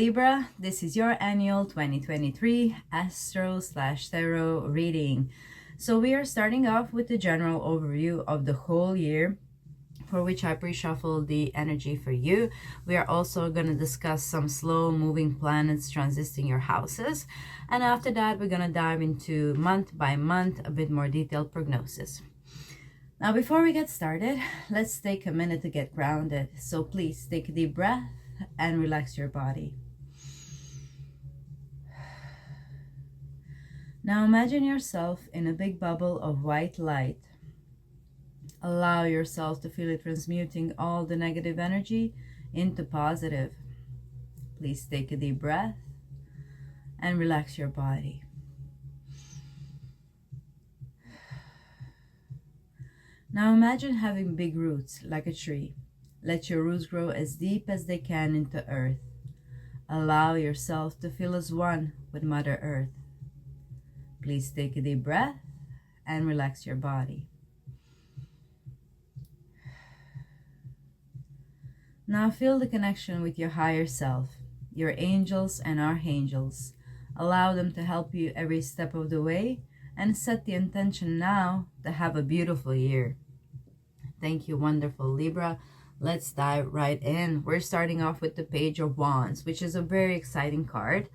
Libra, this is your annual 2023 Astro/Tarot reading. So we are starting off with the general overview of the whole year, for which I pre-shuffled the energy for you. We are also going to discuss some slow moving planets transiting your houses. And after that, we're going to dive into month by month, a bit more detailed prognosis. Now, before we get started, let's take a minute to get grounded. So please take a deep breath and relax your body. Now imagine yourself in a big bubble of white light. Allow yourself to feel it transmuting all the negative energy into positive. Please take a deep breath and relax your body. Now imagine having big roots like a tree. Let your roots grow as deep as they can into earth. Allow yourself to feel as one with Mother Earth. Please take a deep breath and relax your body. Now feel the connection with your higher self, your angels and archangels. Allow them to help you every step of the way and set the intention now to have a beautiful year. Thank you, wonderful Libra. Let's dive right in. We're starting off with the Page of Wands, which is a very exciting card.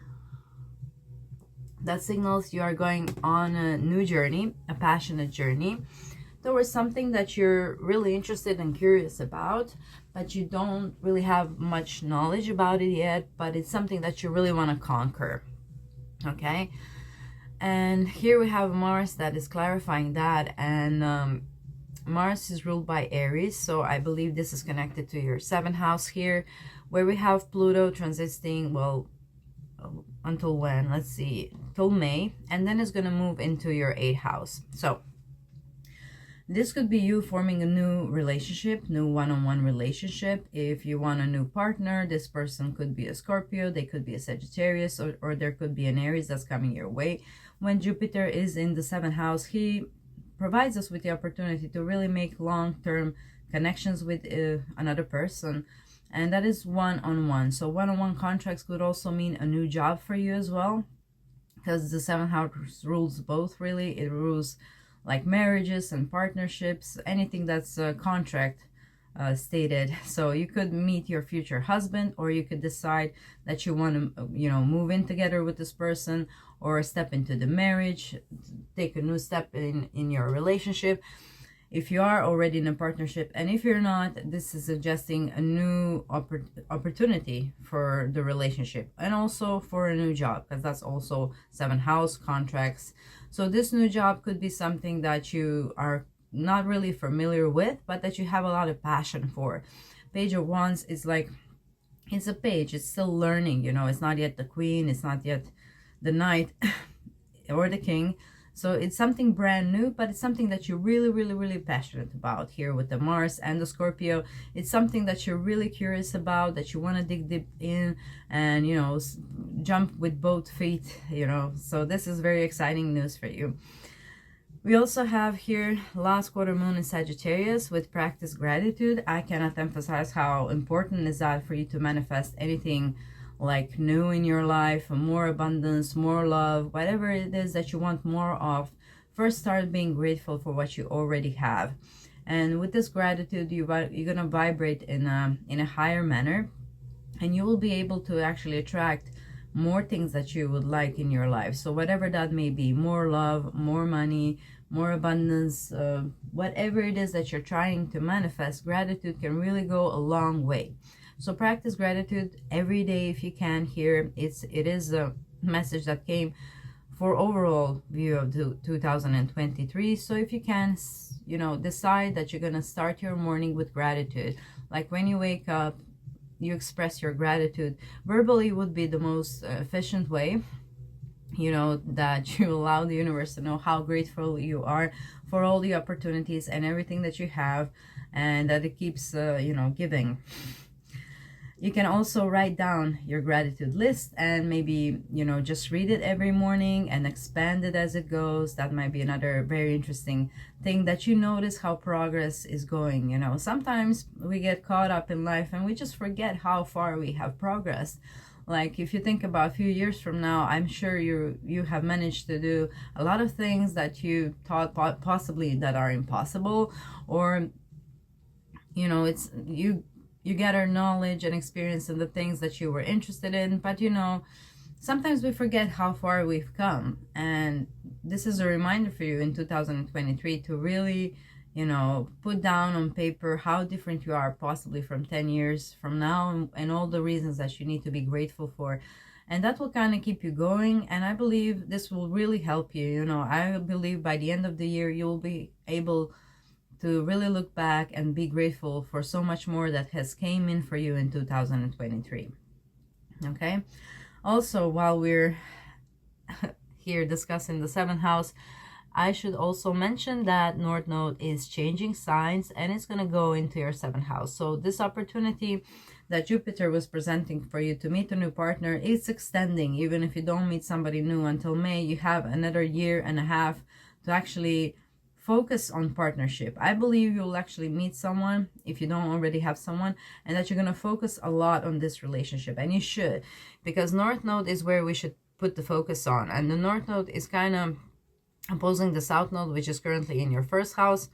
That signals you are going on a new journey, a passionate journey, towards something that you're really interested and curious about, but you don't really have much knowledge about it yet, but it's something that you really want to conquer. Okay? And here we have Mars that is clarifying that, and Mars is ruled by Aries, so I believe this is connected to your 7th house here, where we have Pluto transiting, well, until when? Let's see, till May, and then it's going to move into your 8th house. So this could be you forming a new relationship, new one-on-one relationship. If you want a new partner, this person could be a Scorpio, they could be a Sagittarius, or there could be an Aries that's coming your way. When Jupiter is in the 7th house, he provides us with the opportunity to really make long-term connections with another person, and that is one-on-one. So one-on-one contracts could also mean a new job for you as well, because the 7th house rules both, really. It rules like marriages and partnerships, anything that's a contract stated. So you could meet your future husband, or you could decide that you want to move in together with this person, or step into the marriage, take a new step in your relationship if you are already in a partnership. And if you're not, this is suggesting a new opportunity for the relationship, and also for a new job, because that's also 7th house contracts. So this new job could be something that you are not really familiar with, but that you have a lot of passion for. Page of Wands is like, it's a page, it's still learning, it's not yet the queen, it's not yet the knight or the king. So it's something brand new, but it's something that you're really passionate about. Here with the Mars and the Scorpio, it's something that you're really curious about, that you want to dig deep in and jump with both feet, so this is very exciting news for you. We also have here last quarter moon in Sagittarius with practice gratitude. I cannot emphasize how important is that for you to manifest anything like new in your life, more abundance, more love, whatever it is that you want more of. First, start being grateful for what you already have, and with this gratitude, you're gonna vibrate in a higher manner, and you will be able to actually attract more things that you would like in your life. So whatever that may be, more love, more money, more abundance, whatever it is that you're trying to manifest, gratitude can really go a long way. So practice gratitude every day if you can. Here it is a message that came for overall view of 2023. So if you can, decide that you're gonna start your morning with gratitude. Like when you wake up, you express your gratitude. Verbally would be the most efficient way, that you allow the universe to know how grateful you are for all the opportunities and everything that you have, and that it keeps giving. You can also write down your gratitude list and maybe, just read it every morning and expand it as it goes. That might be another very interesting thing, that you notice how progress is going. Sometimes we get caught up in life and we just forget how far we have progressed. Like if you think about a few years from now, I'm sure you have managed to do a lot of things that you thought possibly that are impossible, or you know, it's you gather knowledge and experience in the things that you were interested in. But you know, sometimes we forget how far we've come, and this is a reminder for you in 2023 to really, you know, put down on paper how different you are possibly from 10 years from now, and all the reasons that you need to be grateful for. And that will kind of keep you going, and I believe this will really help you. You know, I believe by the end of the year you'll be able to really look back and be grateful for so much more that has came in for you in 2023. Okay, also while we're here discussing the 7th house, I should also mention that North Node is changing signs and it's going to go into your 7th house. So this opportunity that Jupiter was presenting for you to meet a new partner is extending. Even if you don't meet somebody new until May, you have another year and a half to actually focus on partnership. I believe you'll actually meet someone if you don't already have someone, and that you're going to focus a lot on this relationship. And you should, because North Node is where we should put the focus on. And the North Node is kind of opposing the South Node, which is currently in your 1st house.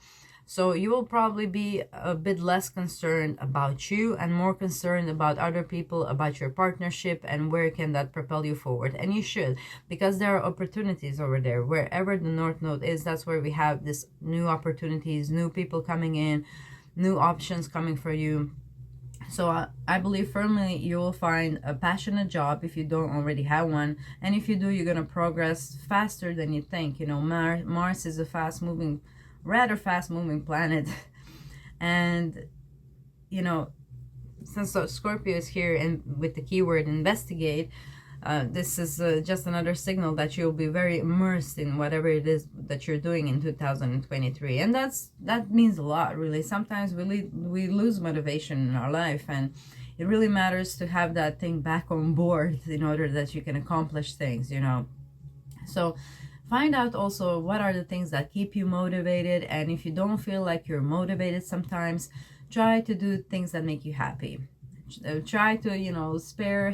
So you will probably be a bit less concerned about you and more concerned about other people, about your partnership, and where can that propel you forward. And you should, because there are opportunities over there. Wherever the North Node is, that's where we have this new opportunities, new people coming in, new options coming for you. So I believe firmly you will find a passionate job if you don't already have one. And if you do, you're going to progress faster than you think. You know, Mars is a rather fast moving planet. And, you know, since Scorpio is here and with the keyword investigate, this is just another signal that you'll be very immersed in whatever it is that you're doing in 2023. And that means a lot, really. Sometimes we lose motivation in our life, and it really matters to have that thing back on board in order that you can accomplish things, you know. So find out also what are the things that keep you motivated, and if you don't feel like you're motivated sometimes, try to do things that make you happy. Try to, you know,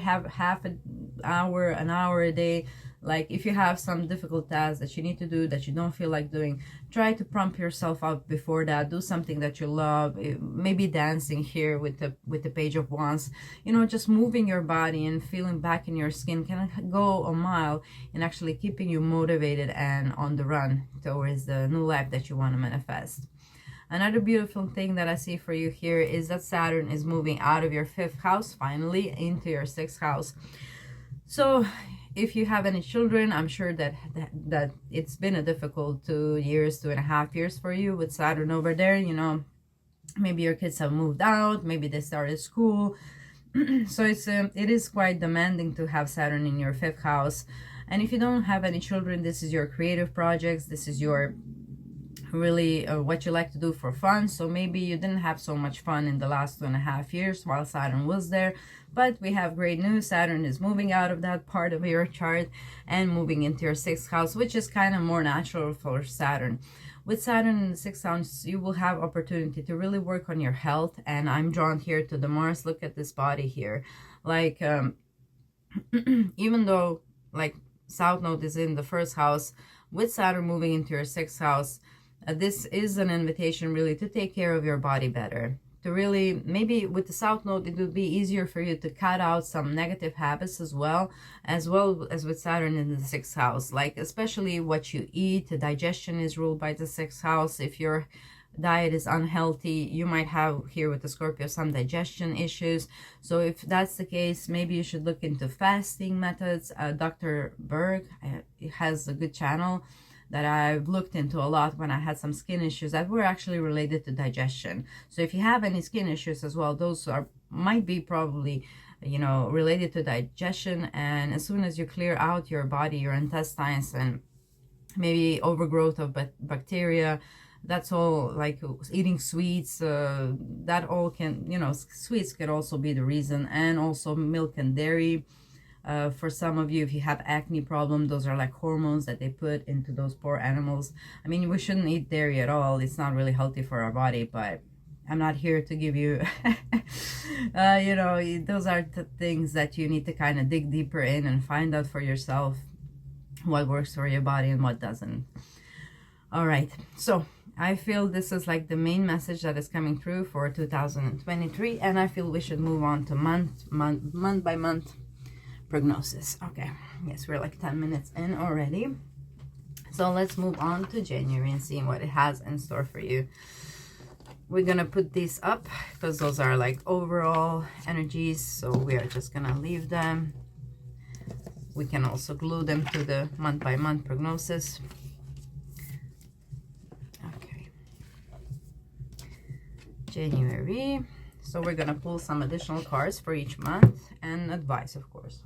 have half an hour a day. Like if you have some difficult tasks that you need to do that you don't feel like doing, try to prompt yourself up before that. Do something that you love, maybe dancing here with the Page of Wands. You know, just moving your body and feeling back in your skin can go a mile in actually keeping you motivated and on the run towards the new life that you want to manifest. Another beautiful thing that I see for you here is that Saturn is moving out of your 5th house finally into your 6th house. So if you have any children, I'm sure that it's been a difficult 2.5 years for you with Saturn over there. You know, maybe your kids have moved out, maybe they started school. So it is quite demanding to have Saturn in your 5th house. And if you don't have any children, this is your creative projects. This is your really what you like to do for fun. So maybe you didn't have so much fun in the last 2.5 years while Saturn was there, but we have great news. Saturn is moving out of that part of your chart and moving into your 6th house, which is kind of more natural for Saturn. With Saturn in the 6th house, you will have opportunity to really work on your health. And I'm drawn here to the Mars. Look at this body here. Like even though like South Node is in the 1st house, with Saturn moving into your 6th house, this is an invitation really to take care of your body better. To really, maybe with the South Node, it would be easier for you to cut out some negative habits as well as with Saturn in the 6th house. Like especially what you eat, the digestion is ruled by the 6th house. If your diet is unhealthy, you might have here with the Scorpio some digestion issues. So if that's the case, maybe you should look into fasting methods. Dr. Berg has a good channel that I've looked into a lot when I had some skin issues that were actually related to digestion. So if you have any skin issues as well, those might be probably, you know, related to digestion. And as soon as you clear out your body, your intestines, and maybe overgrowth of bacteria, that's all, like eating sweets, that all can, you know, sweets could also be the reason, and also milk and dairy. For some of you, if you have acne problem, those are like hormones that they put into those poor animals. I mean, we shouldn't eat dairy at all. It's not really healthy for our body, but I'm not here to give you, you know, those are the things that you need to kind of dig deeper in and find out for yourself what works for your body and what doesn't. All right, so I feel this is like the main message that is coming through for 2023, and I feel we should move on to month by month prognosis. Okay, yes, we're like 10 minutes in already. So let's move on to January and see what it has in store for you. We're gonna put these up because those are like overall energies, so we are just gonna leave them. We can also glue them to the month by month prognosis. Okay, January. So we're gonna pull some additional cards for each month and advice, of course.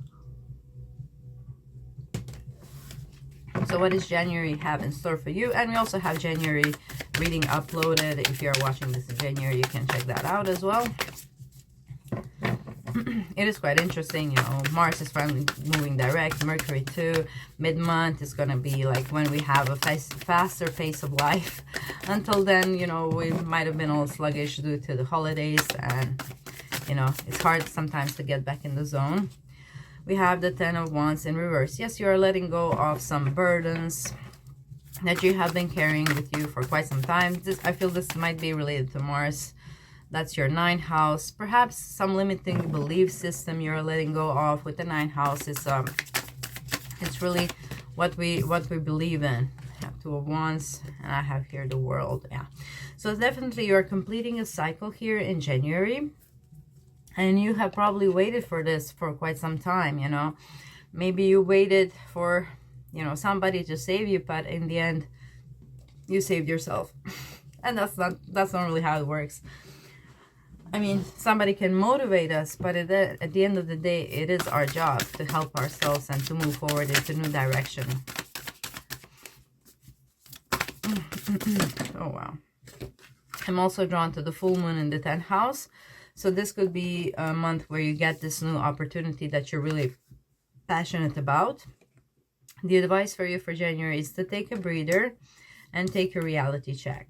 So what does January have in store for you? And we also have January reading uploaded. If you're watching this in January, you can check that out as well. It is quite interesting, you know, Mars is finally moving direct, Mercury too. Mid-month is going to be like when we have a faster pace of life. Until then, you know, we might have been all sluggish due to the holidays, and, you know, it's hard sometimes to get back in the zone. We have the 10 of Wands in reverse. Yes, you are letting go of some burdens that you have been carrying with you for quite some time. I feel this might be related to Mars. That's your 9th house. Perhaps some limiting belief system you're letting go of with the 9th house. It's really what we believe in. I have 2 of Wands, and I have here the World. Yeah. So definitely you're completing a cycle here in January. And you have probably waited for this for quite some time, you know. Maybe you waited for, you know, somebody to save you, but in the end, you saved yourself. And that's not really how it works. I mean, somebody can motivate us, but at the end of the day, it is our job to help ourselves and to move forward into new direction. Oh, wow. I'm also drawn to the full moon in the 10th house. So this could be a month where you get this new opportunity that you're really passionate about. The advice for you for January is to take a breather and take a reality check.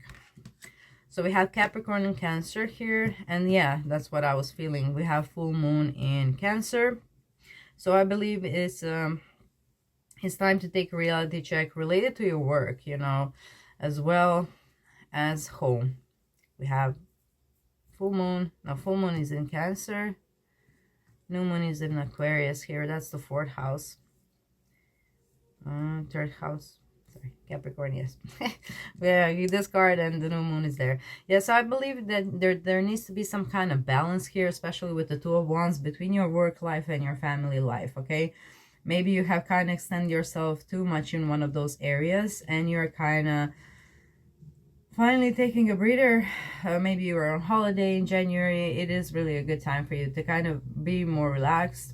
So we have Capricorn and Cancer here. And yeah, that's what I was feeling. We have full moon in Cancer. So I believe it's time to take a reality check related to your work, you know, as well as home. We have full moon. Now full moon is in Cancer. New moon is in Aquarius here. That's the 4th house. 3rd house. Sorry, Capricorn, yes. Yeah, you discard and the new moon is there. Yes, I believe that there needs to be some kind of balance here, especially with the 2 of Wands between your work life and your family life, okay? Maybe you have kind of extended yourself too much in one of those areas and you're kind of finally taking a breather. Maybe you were on holiday in January. It is really a good time for you to kind of be more relaxed.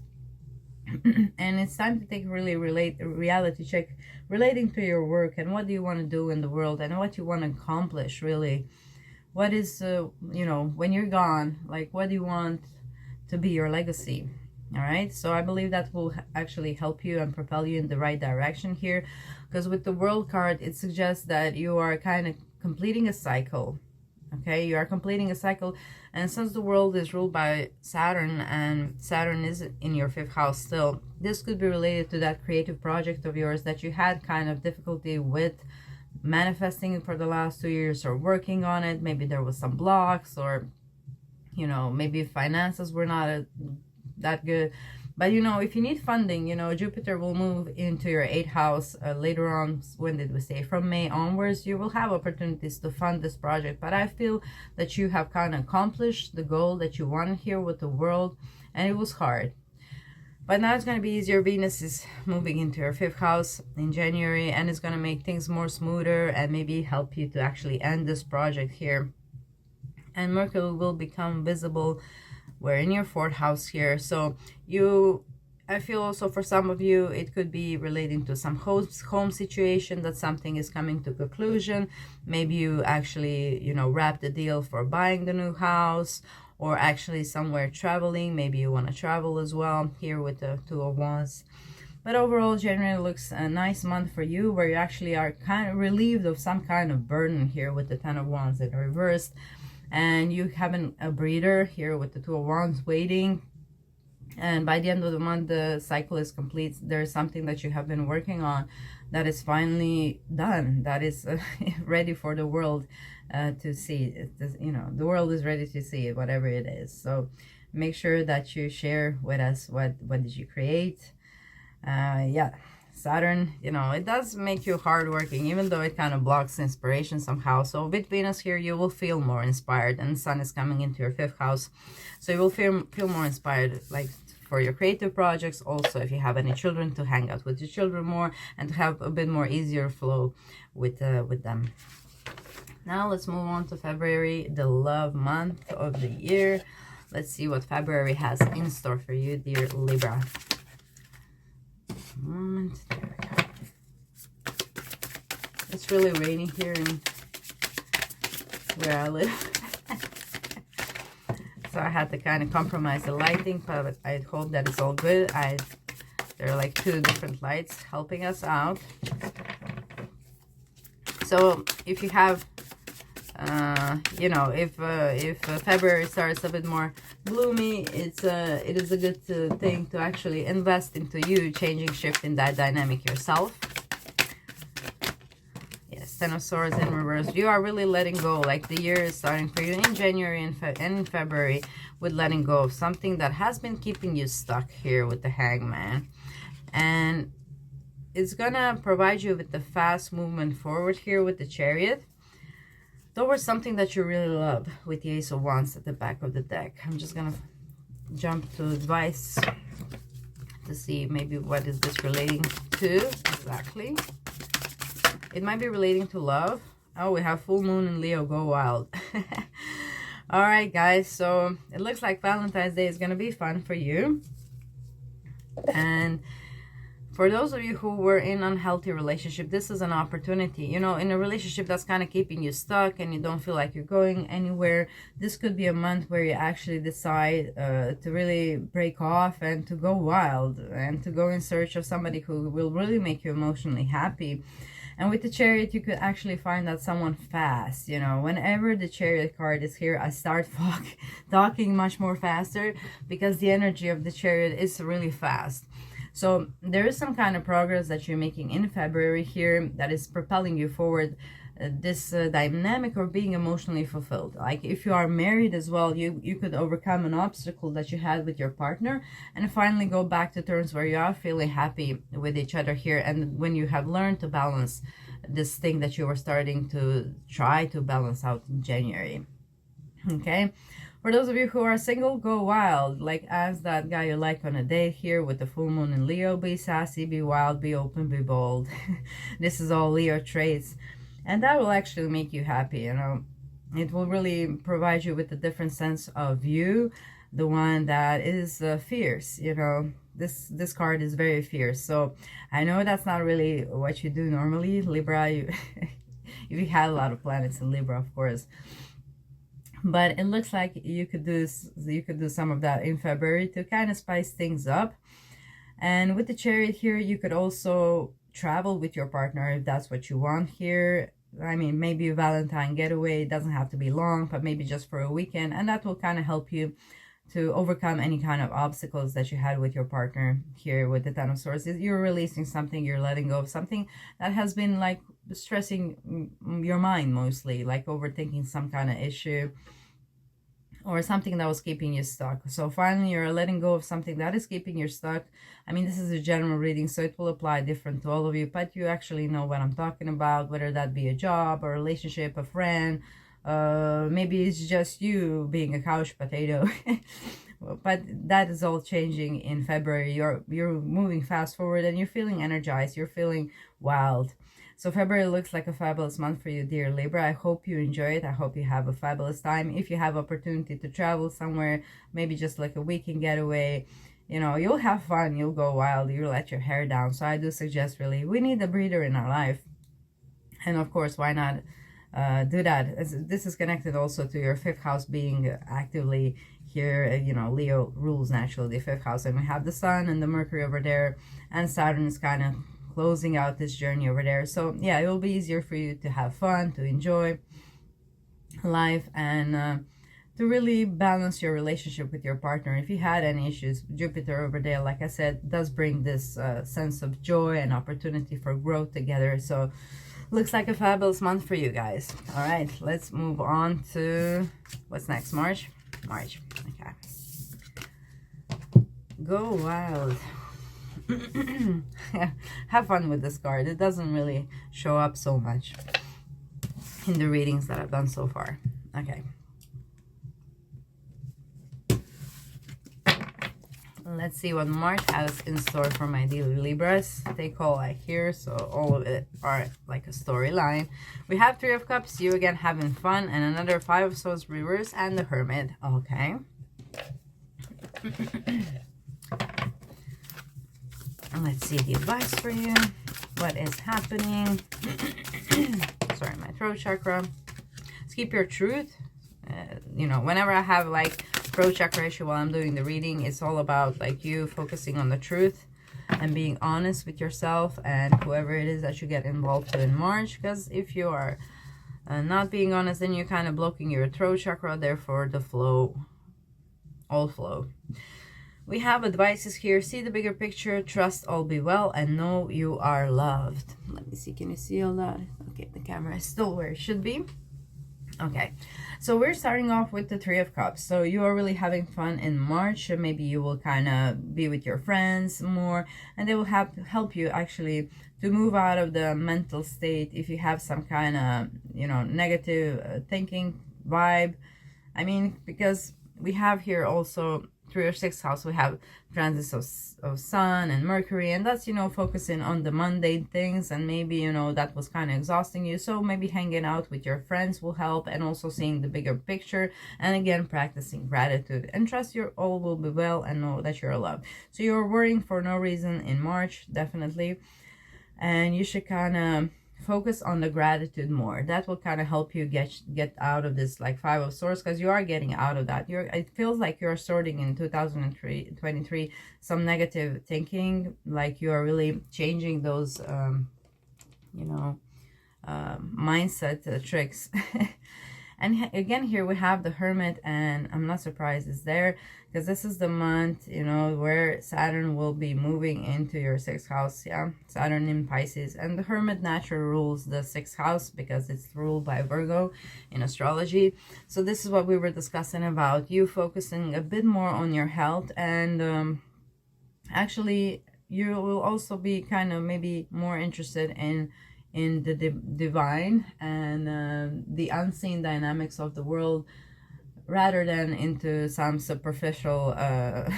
And it's time to take really reality check relating to your work and what do you want to do in the world and what you want to accomplish, really. What is, you know, when you're gone, like what do you want to be your legacy? All right, so I believe that will actually help you and propel you in the right direction here, because with the World card, it suggests that you are kind of completing a cycle. Okay, you are completing a cycle, and since the world is ruled by Saturn and Saturn is in your 5th house still, this could be related to that creative project of yours that you had kind of difficulty with manifesting for the last 2 years or working on it. Maybe there was some blocks, or, you know, maybe finances were not that good. But, you know, if you need funding, you know, Jupiter will move into your 8th house later on. When did we say? From May onwards, you will have opportunities to fund this project. But I feel that you have kind of accomplished the goal that you wanted here with the world, and it was hard. But now it's going to be easier. Venus is moving into your 5th house in January, and it's going to make things more smoother and maybe help you to actually end this project here. And Mercury will become visible. We're in your 4th house here. So I feel also for some of you, it could be relating to some home situation that something is coming to conclusion. Maybe you actually, you know, wrap the deal for buying the new house, or actually somewhere traveling. Maybe you want to travel as well here with the 2 of Wands. But overall, January looks a nice month for you, where you actually are kind of relieved of some kind of burden here with the 10 of Wands in reverse. and you having a breather here with the Two of Wands waiting. And by the end of the month, the cycle is complete. There's something that you have been working on that is finally done, that is ready for the world to see. You know, the world is ready to see it, whatever it is. So make sure that you share with us what did you create. Yeah, Saturn, you know, it does make you hardworking, even though it kind of blocks inspiration somehow. So with Venus here, you will feel more inspired, and the Sun is coming into your 5th house. So you will feel more inspired, like for your creative projects. Also, if you have any children, to hang out with your children more and to have a bit more easier flow with them. Now let's move on to February, the love month of the year. Let's see what February has in store for you, dear Libra. Moment. There we go. It's really rainy here in where I live. So I had to kind of compromise the lighting, but I hope that it's all good. There are like 2 different lights helping us out. So if you have, you know, if February starts a bit more gloomy, it is a good thing to actually invest into you, shifting that dynamic yourself. Yes, Ten of Swords in reverse. You are really letting go. Like the year is starting for you in January and in February with letting go of something that has been keeping you stuck here with the Hangman. And it's gonna provide you with the fast movement forward here with the Chariot towards something that you really love with the Ace of Wands at the back of the deck. I'm just gonna jump to advice to see maybe what is this relating to exactly. It might be relating to love. Oh, we have full moon in Leo. Go wild. All right, guys. So it looks like Valentine's Day is going to be fun for you. And for those of you who were in unhealthy relationship, this is an opportunity. You know, in a relationship that's kind of keeping you stuck and you don't feel like you're going anywhere, this could be a month where you actually decide to really break off and to go wild and to go in search of somebody who will really make you emotionally happy. And with the Chariot, you could actually find that someone fast. You know, whenever the Chariot card is here, I start talking much more faster because the energy of the Chariot is really fast. So there is some kind of progress that you're making in February here that is propelling you forward. This dynamic of being emotionally fulfilled. Like if you are married as well, you could overcome an obstacle that you had with your partner and finally go back to terms where you are feeling happy with each other here. And when you have learned to balance this thing that you were starting to try to balance out in January. Okay. For those of you who are single, go wild. Like ask that guy you like on a date here with the full moon in Leo. Be sassy, be wild, be open, be bold. This is all Leo traits. And that will actually make you happy, you know. It will really provide you with a different sense of you, the one that is fierce, you know. This card is very fierce. So I know that's not really what you do normally, Libra. If you had a lot of planets in Libra, of course. But it looks like you could do some of that in February to kind of spice things up. And with the Chariot here, you could also travel with your partner if that's what you want here. I mean, maybe a Valentine getaway. It doesn't have to be long, but maybe just for a weekend. And that will kind of help you to overcome any kind of obstacles that you had with your partner here with the Ten of Swords. You're releasing something, you're letting go of something that has been like stressing your mind mostly, like overthinking some kind of issue or something that was keeping you stuck. So finally you're letting go of something that is keeping you stuck. I mean, this is a general reading, so it will apply different to all of you, but you actually know what I'm talking about, whether that be a job, a relationship, a friend, maybe it's just you being a couch potato. But that is all changing in February. You're moving fast forward and you're feeling energized, you're feeling wild. So February looks like a fabulous month for you, dear Libra. I hope you enjoy it. I hope you have a fabulous time. If you have opportunity to travel somewhere, maybe just like a weekend getaway, you know, you'll have fun, you'll go wild, you'll let your hair down. So I do suggest really, we need a breather in our life. And of course, why not do that? This is connected also to your 5th house being actively here. You know, Leo rules naturally the 5th house. And we have the Sun and the Mercury over there. And Saturn is kind of closing out this journey over there. So yeah, it will be easier for you to have fun, to enjoy life, and to really balance your relationship with your partner. If you had any issues, Jupiter over there, like I said, does bring this sense of joy and opportunity for growth together. So looks like a fabulous month for you guys. All right, let's move on to what's next. March. Okay, go wild. Have fun with this card. It doesn't really show up so much in the readings that I've done so far. Okay, let's see what March has in store for my daily Libras. Take all I hear, so all of it are like a storyline. We have Three of Cups, you again having fun, and another Five of Swords reverse, and the Hermit. Okay. Let's see the advice for you. What is happening? Sorry, my throat chakra. Let's keep your truth. You know, whenever I have like throat chakra issue while I'm doing the reading, it's all about like you focusing on the truth and being honest with yourself and whoever it is that you get involved with in March. Because if you are not being honest, then you're kind of blocking your throat chakra, therefore the flow, all flow. We have advices here. See the bigger picture, trust all be well, and know you are loved. Let me see, can you see all that? Okay, the camera is still where it should be. Okay, so we're starting off with the Three of Cups. So you are really having fun in March. Maybe you will kind of be with your friends more, and they will help you actually to move out of the mental state if you have some kind of, you know, negative thinking vibe. I mean, because we have here also 3 or 6 house, we have transits of Sun and Mercury, and that's, you know, focusing on the mundane things, and maybe, you know, that was kind of exhausting you. So maybe hanging out with your friends will help, and also seeing the bigger picture, and again practicing gratitude and trust your all will be well, and know that you're loved. So you're worrying for no reason in March, definitely, and you should kind of focus on the gratitude more. That will kind of help you get out of this like Five of Swords, because you are getting out of that. It feels like you're sorting in 2023 some negative thinking, like you are really changing those you know, mindset tricks. And again, here we have the Hermit, and I'm not surprised it's there, because this is the month, you know, where Saturn will be moving into your 6th house. Yeah, Saturn in Pisces, and the Hermit naturally rules the 6th house because it's ruled by Virgo in astrology. So this is what we were discussing about you focusing a bit more on your health, and actually you will also be kind of maybe more interested in the divine and the unseen dynamics of the world, rather than into some superficial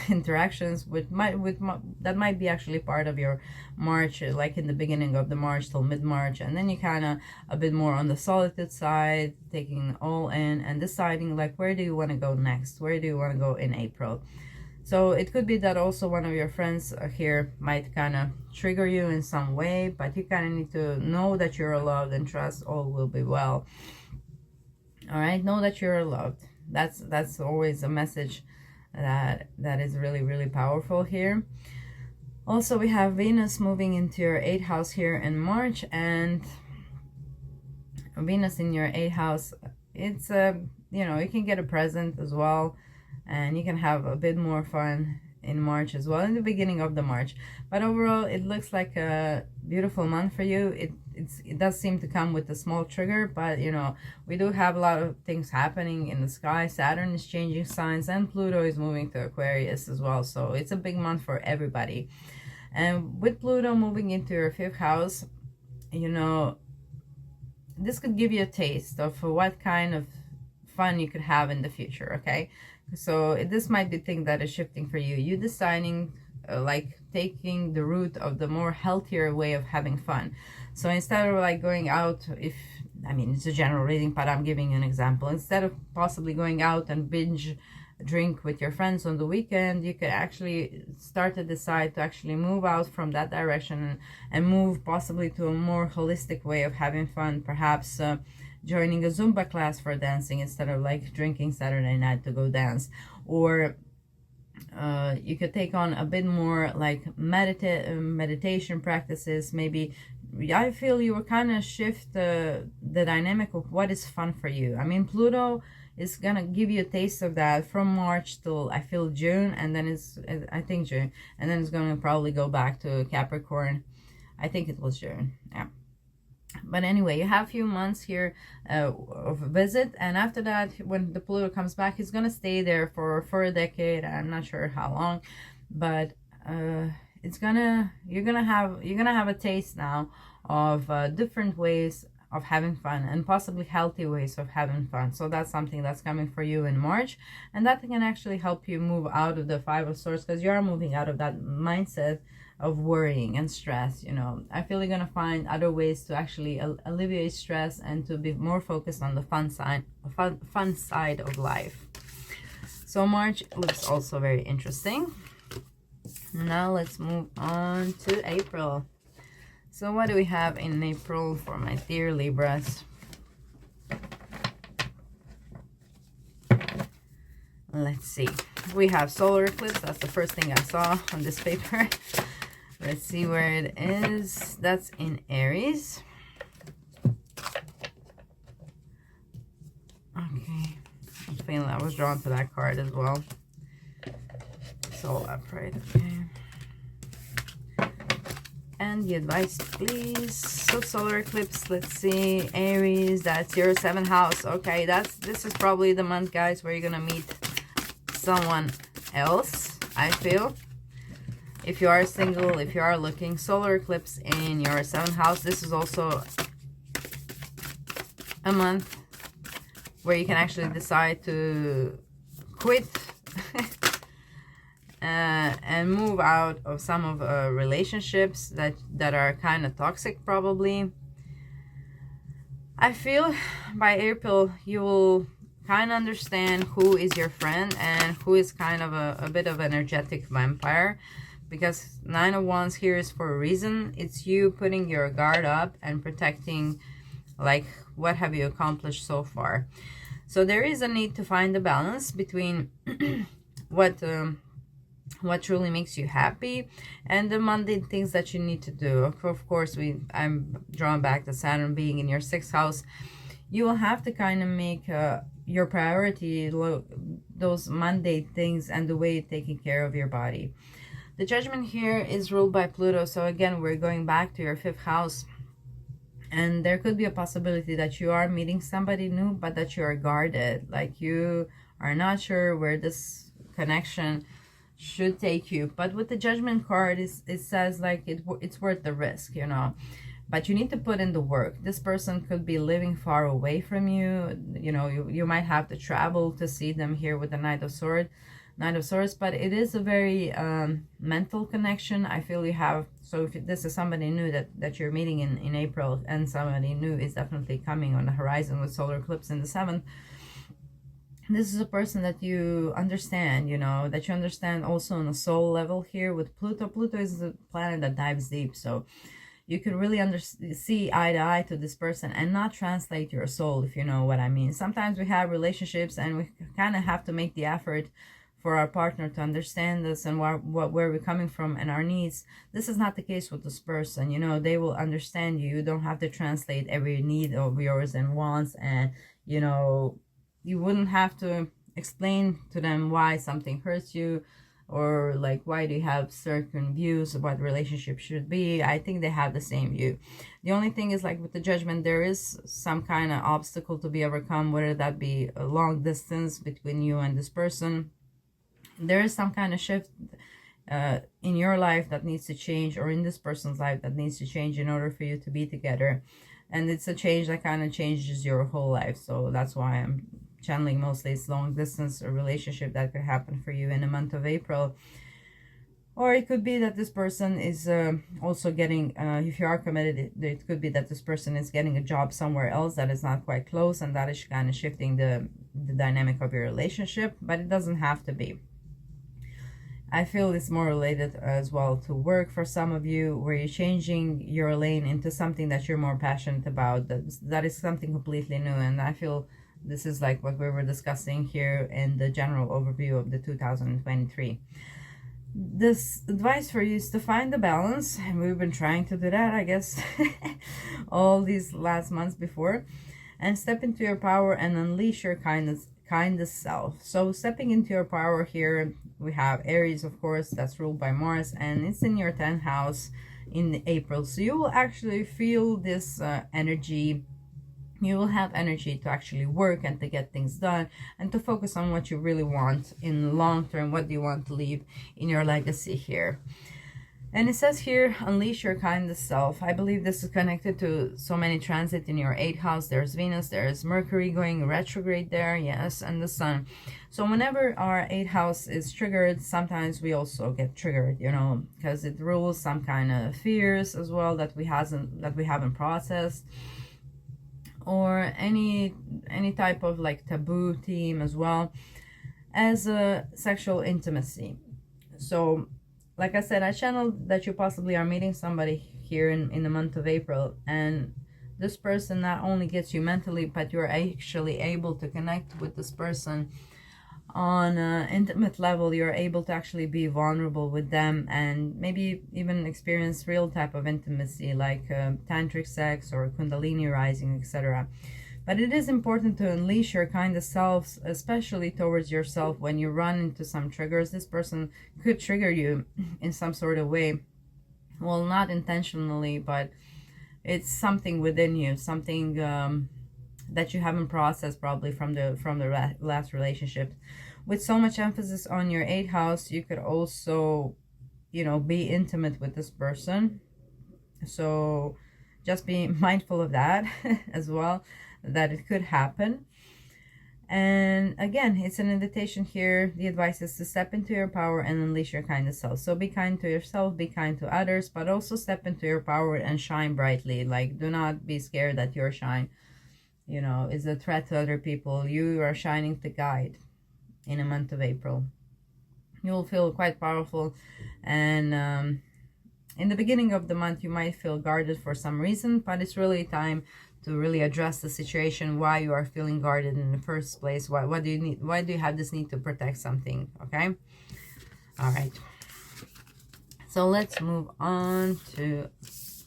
interactions that might be actually part of your March, like in the beginning of the March till mid-March, and then you kind of a bit more on the solitude side, taking all in and deciding like where do you want to go next, where do you want to go in April. So it could be that also one of your friends here might kind of trigger you in some way, but you kind of need to know that you're loved and trust all will be well. All right, know that you're loved. That's always a message that is really, really powerful here. Also, we have Venus moving into your 8th house here in March, and Venus in your 8th house, it's you know, you can get a present as well, and you can have a bit more fun in March as well, in the beginning of the March. But overall, it looks like a beautiful month for you. It does seem to come with a small trigger, but you know, we do have a lot of things happening in the sky. Saturn is changing signs, and Pluto is moving to Aquarius as well. So it's a big month for everybody. And with Pluto moving into your 5th house, you know, this could give you a taste of what kind of fun you could have in the future. Okay, so this might be thing that is shifting for you. You deciding like taking the route of the more healthier way of having fun. So instead of like going out, I mean it's a general reading, but I'm giving you an example. Instead of possibly going out and binge drink with your friends on the weekend, you could actually start to decide to actually move out from that direction and move possibly to a more holistic way of having fun. Perhaps joining a Zumba class for dancing instead of like drinking Saturday night to go dance. Or you could take on a bit more like meditation practices. Maybe I feel you will kind of shift the dynamic of what is fun for you. I mean, Pluto It's gonna give you a taste of that from March till I feel June, and then I think June, and then it's gonna probably go back to Capricorn. I think it was June, yeah. But anyway, you have a few months here of a visit, and after that, when the Pluto comes back, he's gonna stay there for a decade. I'm not sure how long, but you're gonna have a taste now of different ways of having fun, and possibly healthy ways of having fun. So that's something that's coming for you in March, and that can actually help you move out of the Five of Swords, because you are moving out of that mindset of worrying and stress. You know, I feel you're gonna find other ways to actually alleviate stress and to be more focused on the fun side of life. So March looks also very interesting. Now let's move on to April. So what do we have in April for my dear Libras? Let's see. We have solar eclipse. That's the first thing I saw on this paper. Let's see where it is. That's in Aries. Okay. I was drawn to that card as well. Soul upright. Okay. And the advice, please. So solar eclipse, let's see. Aries, that's your 7th house. Okay, this is probably the month, guys, where you're gonna meet someone else, I feel. If you are single, if you are looking, solar eclipse in your 7th house. This is also a month where you can actually decide to quit and move out of some of relationships that are kind of toxic, probably. I feel by April you will kind of understand who is your friend and who is kind of a bit of an energetic vampire, because 9 of Wands here is for a reason. It's you putting your guard up and protecting, like, what have you accomplished so far. So there is a need to find a balance between what truly makes you happy and the mundane things that you need to do. Of course, I'm drawn back to Saturn being in your 6th house. You will have to kind of make your priority those mundane things and the way you're taking care of your body. The Judgment here is ruled by Pluto, so again, we're going back to your 5th house. And there could be a possibility that you are meeting somebody new, but that you are guarded. Like, you are not sure where this connection should take you. But with the Judgment card, it says, like, it's worth the risk, you know. But you need to put in the work. This person could be living far away from you. You know, you might have to travel to see them here with the Knight of Swords. But it is a very mental connection. I feel you have, so if this is somebody new that you're meeting in April, and somebody new is definitely coming on the horizon with solar eclipse in the 7th, this is a person that you understand, you know, that you understand also on a soul level here with Pluto. Pluto is a planet that dives deep, so you can really see eye to eye to this person and not translate your soul, if you know what I mean. Sometimes we have relationships and we kind of have to make the effort for our partner to understand us and where we're coming from and our needs. This is not the case with this person. You know, they will understand you. You don't have to translate every need of yours and wants, and, you know, you wouldn't have to explain to them why something hurts you, or like, why do you have certain views of what relationship should be. I think they have the same view. The only thing is, like with the Judgment, there is some kind of obstacle to be overcome, whether that be a long distance between you and this person. There is some kind of shift in your life that needs to change, or in this person's life that needs to change in order for you to be together. And it's a change that kind of changes your whole life. So that's why I'm channeling mostly it's long distance or relationship that could happen for you in the month of April. Or it could be that this person is also getting, if you are committed, it could be that this person is getting a job somewhere else that is not quite close, and that is kind of shifting the dynamic of your relationship, but it doesn't have to be. I feel it's more related as well to work for some of you, where you're changing your lane into something that you're more passionate about. That is something completely new, and I feel this is like what we were discussing here in the general overview of the 2023. This advice for you is to find the balance, and we've been trying to do that, I guess, all these last months before, and step into your power and unleash your kindest self. So stepping into your power here, we have Aries, of course, that's ruled by Mars, and it's in your 10th house in April. So you will actually feel this energy. You will have energy to actually work and to get things done and to focus on what you really want in long term. What do you want to leave in your legacy here? And it says here, unleash your kindest self. I believe this is connected to so many transit in your 8th house. There's Venus, there's Mercury going retrograde there, yes, and the Sun. So whenever our 8th house is triggered, sometimes we also get triggered, you know, because it rules some kind of fears as well that we haven't processed, or any type of like taboo theme as well as a sexual intimacy. So like I said, I channeled that you possibly are meeting somebody here in the month of April, and this person not only gets you mentally, but you're actually able to connect with this person on an intimate level. You're able to actually be vulnerable with them and maybe even experience real type of intimacy like tantric sex or kundalini rising, etc. But it is important to unleash your kindest selves, especially towards yourself when you run into some triggers. This person could trigger you in some sort of way. Well, not intentionally, but it's something within you, something that you haven't processed probably from the last relationship. With so much emphasis on your 8th house, you could also, you know, be intimate with this person. So just be mindful of that as well, that it could happen. And again, it's an invitation here. The advice is to step into your power and unleash your kindest self. So be kind to yourself, be kind to others, but also step into your power and shine brightly. Like, do not be scared that your shine, you know, is a threat to other people. You are shining to guide in a month of April. You will feel quite powerful, and in the beginning of the month you might feel guarded for some reason, but it's really time to really address the situation, why you are feeling guarded in the first place. What do you need? Why do you have this need to protect something? Okay. All right. So let's move on to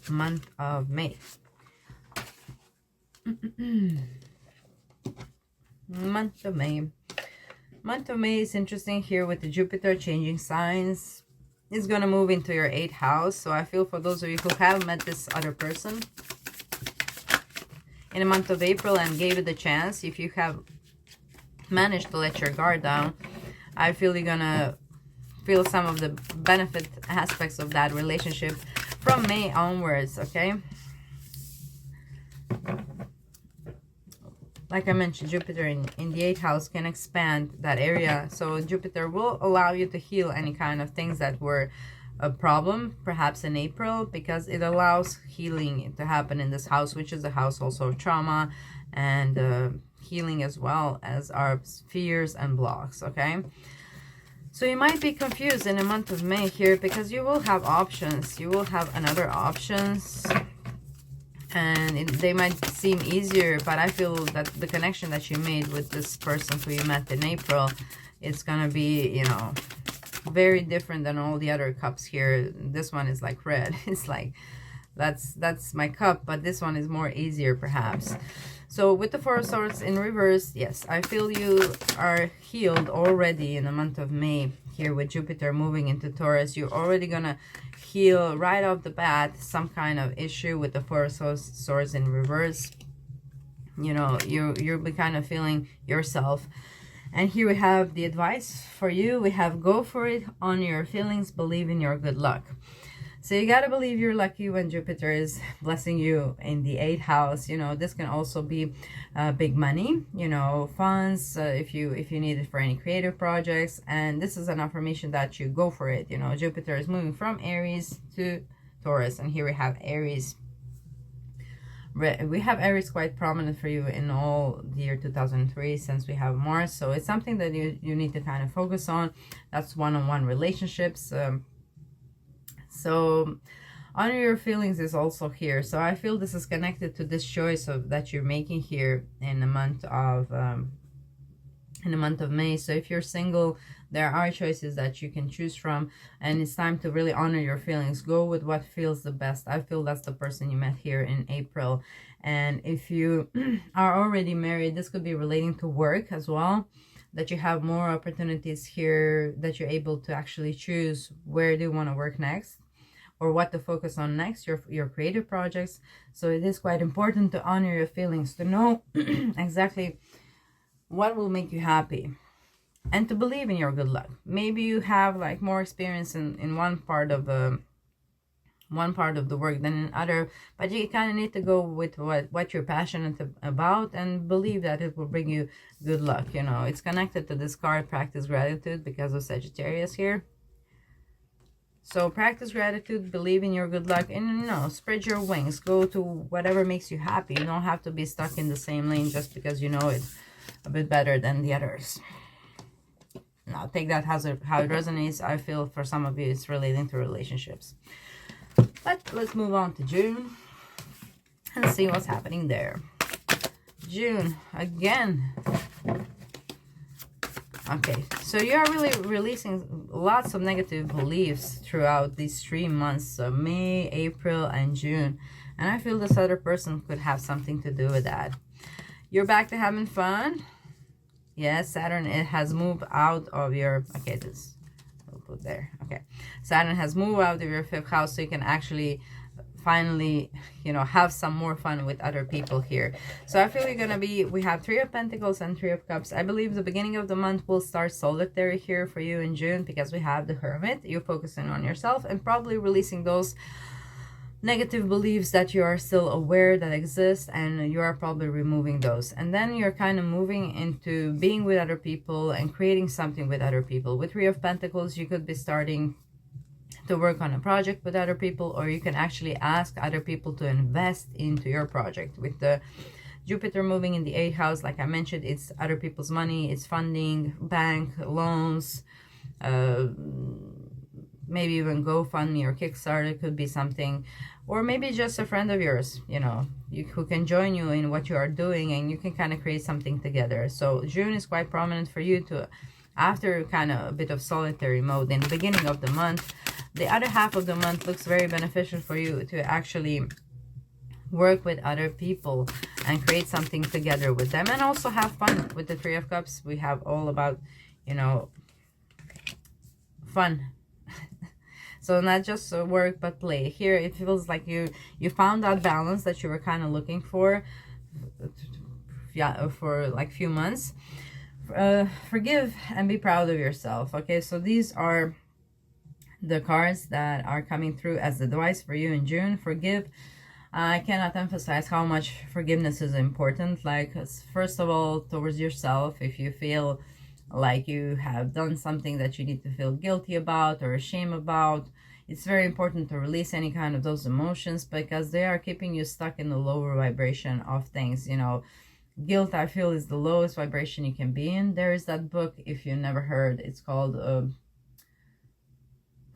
month of May. Month of May. Month of May is interesting here with the Jupiter changing signs. It's going to move into your 8th house. So I feel for those of you who have met this other person in the month of April and gave it a chance, if you have managed to let your guard down, I feel you're going to feel some of the benefit aspects of that relationship from May onwards, okay? Like I mentioned, Jupiter in the 8th house can expand that area. So Jupiter will allow you to heal any kind of things that were a problem, perhaps in April, because it allows healing to happen in this house, which is the house also of trauma and healing, as well as our fears and blocks, okay? So you might be confused in the month of May here because you will have options. You will have another options. And they might seem easier, but I feel that the connection that you made with this person who you met in April, it's gonna be, you know, very different than all the other cups here. This one is like red. It's like, that's my cup, but this one is more easier perhaps. So with the Four of Swords in reverse, yes, I feel you are healed already in the month of May here with Jupiter moving into Taurus. You're already gonna heal right off the bat some kind of issue with the Four of Swords in reverse. You know, you'll be kind of feeling yourself. And here we have the advice for you. We have go for it, honor your feelings, believe in your good luck. So you got to believe you're lucky when Jupiter is blessing you in the 8th house. You know, this can also be big money, you know, funds, if you need it for any creative projects. And this is an affirmation that you go for it. You know, Jupiter is moving from Aries to Taurus. And here we have Aries. We have Aries quite prominent for you in all the year 2003, since we have Mars. So it's something that you need to kind of focus on. That's one-on-one relationships. So honor your feelings is also here. So I feel this is connected to this choice that you're making here in the month in the month of May. So if you're single, there are choices that you can choose from, and it's time to really honor your feelings. Go with what feels the best. I feel that's the person you met here in April. And if you are already married, this could be relating to work as well, that you have more opportunities here, that you're able to actually choose where do you want to work next, or what to focus on next, your creative projects. So it is quite important to honor your feelings, to know exactly what will make you happy, and to believe in your good luck. Maybe you have like more experience in one part of the work than in other, but you kind of need to go with what you're passionate about, and believe that it will bring you good luck. You know, it's connected to this card, practice gratitude, because of Sagittarius here. So practice gratitude, believe in your good luck, and spread your wings. Go to whatever makes you happy. You don't have to be stuck in the same lane just because you know it a bit better than the others. Now take that how it resonates. I feel for some of you it's relating to relationships. But let's move on to June and see what's happening there. June, again. Okay, so you're really releasing lots of negative beliefs throughout these 3 months, so May, April, and June. And I feel this other person could have something to do with that. You're back to having fun. Yes, Saturn, it has moved out of your... Okay, this we'll put there. Okay, Saturn has moved out of your 5th house, so you can actually finally, have some more fun with other people here. So I feel you're gonna be, we have 3 of Pentacles and 3 of Cups. I believe the beginning of the month will start solitary here for you in June, because we have the Hermit. You're focusing on yourself and probably releasing those negative beliefs that you are still aware that exist, and you are probably removing those. And then you're kind of moving into being with other people and creating something with other people. With 3 of Pentacles, you could be starting to work on a project with other people, or you can actually ask other people to invest into your project. With the Jupiter moving in the 8th house, like I mentioned, it's other people's money, it's funding, bank, loans, maybe even GoFundMe or Kickstarter could be something, or maybe just a friend of yours, who can join you in what you are doing, and you can kind of create something together. So June is quite prominent for you to, after kind of a bit of solitary mode in the beginning of the month, the other half of the month looks very beneficial for you to actually work with other people and create something together with them, and also have fun. With the 3 of Cups, we have all about, fun. So not just work, but play. Here, it feels like you found that balance that you were kind of looking for, for like few months. Forgive and be proud of yourself. Okay, so these are the cards that are coming through as advice for you in June. Forgive. I cannot emphasize how much forgiveness is important. Like, first of all, towards yourself. If you feel like you have done something that you need to feel guilty about or ashamed about, it's very important to release any kind of those emotions, because they are keeping you stuck in the lower vibration of things. Guilt, I feel, is the lowest vibration you can be in. There is that book, if you never heard, it's called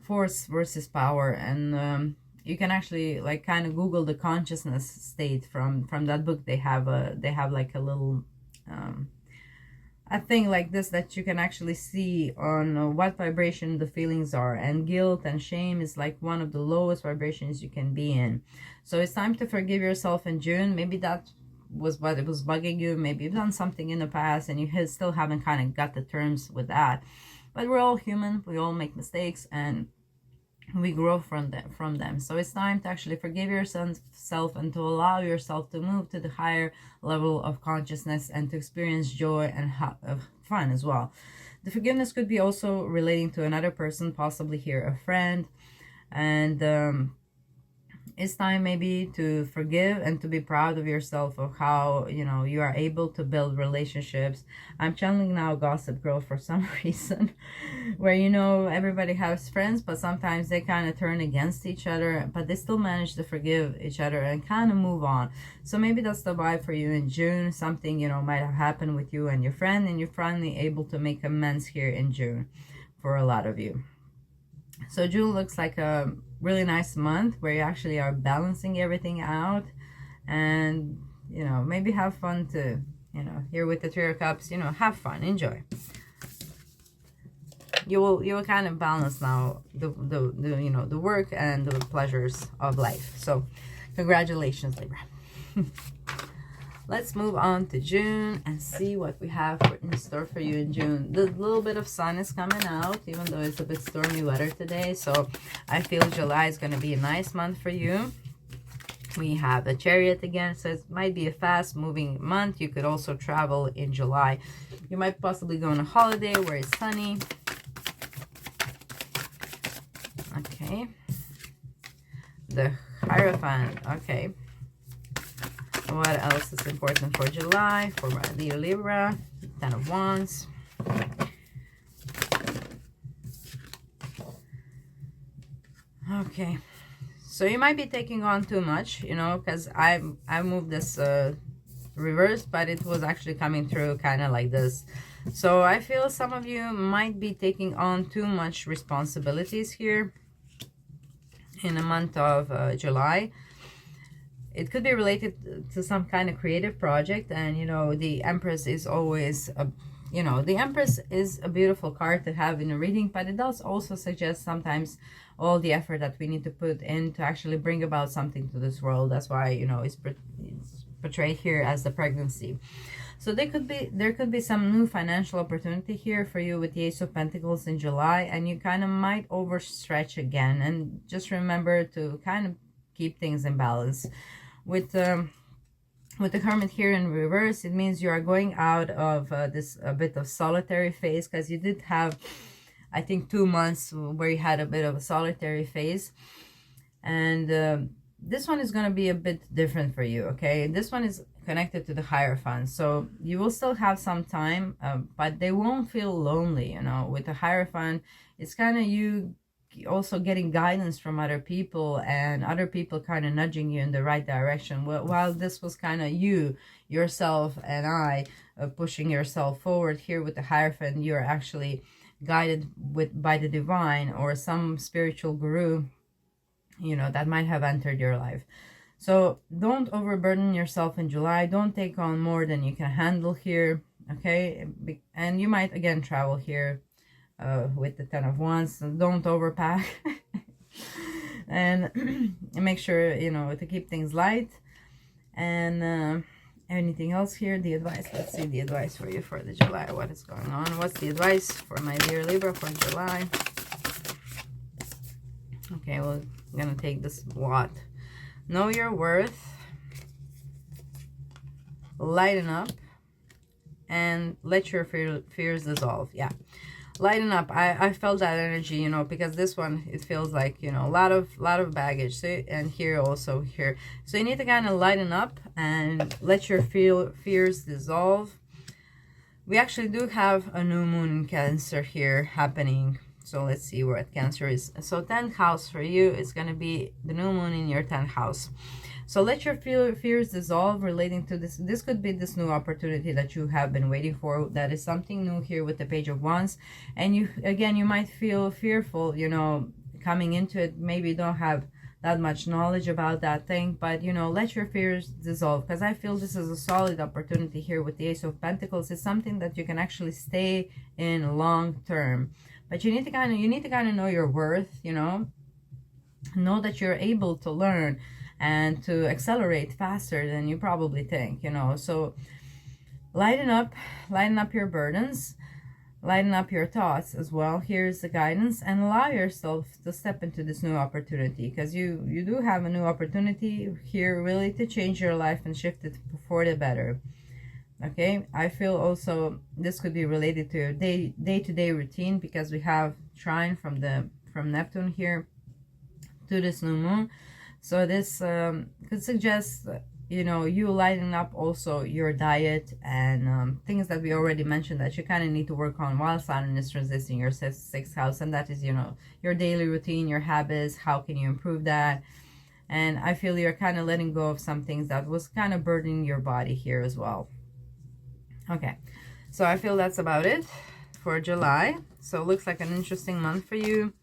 Force versus Power, and you can actually like kind of Google the consciousness state from that book. They have like a little a thing like this that you can actually see on what vibration the feelings are, and guilt and shame is like one of the lowest vibrations you can be in. So it's time to forgive yourself in June. Maybe that was what it was bugging you. Maybe you've done something in the past and you still haven't kind of got the terms with that, but we're all human, we all make mistakes, and we grow from them. So it's time to actually forgive yourself and to allow yourself to move to the higher level of consciousness and to experience joy and fun as well. The forgiveness could be also relating to another person, possibly here a friend, and it's time maybe to forgive and to be proud of yourself, of how you are able to build relationships. I'm channeling now Gossip Girl for some reason, where everybody has friends, but sometimes they kind of turn against each other, but they still manage to forgive each other and kind of move on. So maybe that's the vibe for you in June. Something might have happened with you and your friend, and you're finally able to make amends here in June for a lot of you. So June looks like a really nice month where you actually are balancing everything out, and maybe have fun to You know, here with the Three of Cups, you know, have fun, enjoy. You will kind of balance now the you know, the work and the pleasures of life. So congratulations, Libra. Let's move on to June and see what we have in store for you in June. The little bit of sun is coming out, even though it's a bit stormy weather today. So I feel July is going to be a nice month for you. We have the Chariot again, so it might be a fast moving month. You could also travel in July. You might possibly go on a holiday where it's sunny. Okay. The Hierophant. Okay. What else is important for July for the Libra? Ten of Wands. Okay, so you might be taking on too much, you know, because I moved this reverse, but it was actually coming through kind of like this. So I feel some of you might be taking on too much responsibilities here in the month of July. It could be related to some kind of creative project, and you know, the Empress is always a, you know, the Empress is a beautiful card to have in a reading, but it does also suggest sometimes all the effort that we need to put in to actually bring about something to this world. That's why, you know, it's portrayed here as the pregnancy. So there could be some new financial opportunity here for you with the Ace of Pentacles in July, and you kind of might overstretch again. And just remember to kind of keep things in balance. With the Hermit here in reverse, it means you are going out of this a bit of solitary phase, because you did have, I think, 2 months where you had a bit of a solitary phase. And this one is going to be a bit different for you, okay? This one is connected to the Hierophant, so you will still have some time, but they won't feel lonely, you know. With the Hierophant, it's kind of you also getting guidance from other people, and other people kind of nudging you in the right direction. While this was kind of you, yourself, and I pushing yourself forward, here with the Hierophant, you're actually guided by the divine or some spiritual guru, you know, that might have entered your life. So don't overburden yourself in July. Don't take on more than you can handle here, okay? And you might again travel here with the Ten of Wands. So don't overpack. And make sure, you know, to keep things light. And anything else here? The advice. Let's see the advice for you for the July. What is going on? What's the advice for my dear Libra for July? Okay, well, I'm gonna take this lot. Know your worth. Lighten up. And let your fears dissolve. Yeah. Lighten up. I felt that energy, you know, because this one, it feels like, you know, a lot of baggage. So, and here also here. So you need to kind of lighten up and let your fears dissolve. We actually do have a new moon in Cancer here happening. So let's see where Cancer is. So 10th house for you is going to be the new moon in your 10th house. So let your fears dissolve relating to this. This could be this new opportunity that you have been waiting for. That is something new here with the Page of Wands. And you, again, you might feel fearful, you know, coming into it. Maybe you don't have that much knowledge about that thing. But, you know, let your fears dissolve. Because I feel this is a solid opportunity here with the Ace of Pentacles. It's something that you can actually stay in long term. But you need to kind of know your worth, you know. Know that you're able to learn and to accelerate faster than you probably think, you know. So lighten up your burdens, lighten up your thoughts as well. Here's the guidance, and allow yourself to step into this new opportunity, because you do have a new opportunity here really to change your life and shift it for the better. Okay, I feel also this could be related to your day-to-day routine, because we have trine from Neptune here to this new moon. So this could suggest, you know, you lighten up also your diet and things that we already mentioned that you kind of need to work on while Saturn is transiting your 6th house. And that is, you know, your daily routine, your habits, how can you improve that? And I feel you're kind of letting go of some things that was kind of burdening your body here as well. Okay, so I feel that's about it for July. So it looks like an interesting month for you.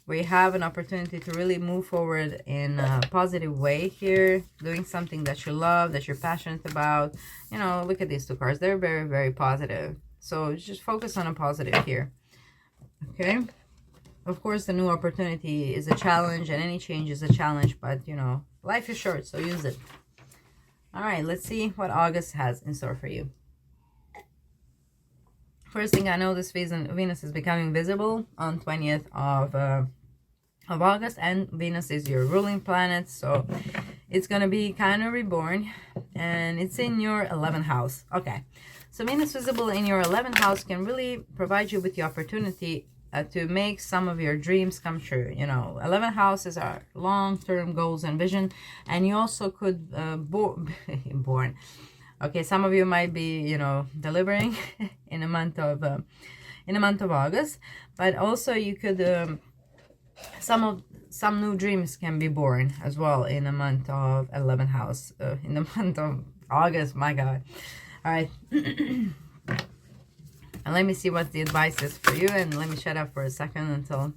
where you have an opportunity to really move forward in a positive way here, doing something that you love, that you're passionate about. You know, look at these two cards. They're very, very positive. So just focus on a positive here. Okay. Of course, the new opportunity is a challenge, and any change is a challenge, but, you know, life is short, so use it. All right, let's see what August has in store for you. First thing I know, this Venus is becoming visible on 20th of August, and Venus is your ruling planet, so it's going to be kind of reborn, and it's in your 11th house. Okay, so Venus visible in your 11th house can really provide you with the opportunity to make some of your dreams come true. You know, 11th houses are long-term goals and vision, and you also could born. Okay, some of you might be, you know, delivering in a month of August, but also you could some new dreams can be born as well in the month of 11th house, in the month of August. My God. All right. And let me see what the advice is for you, and let me shut up for a second until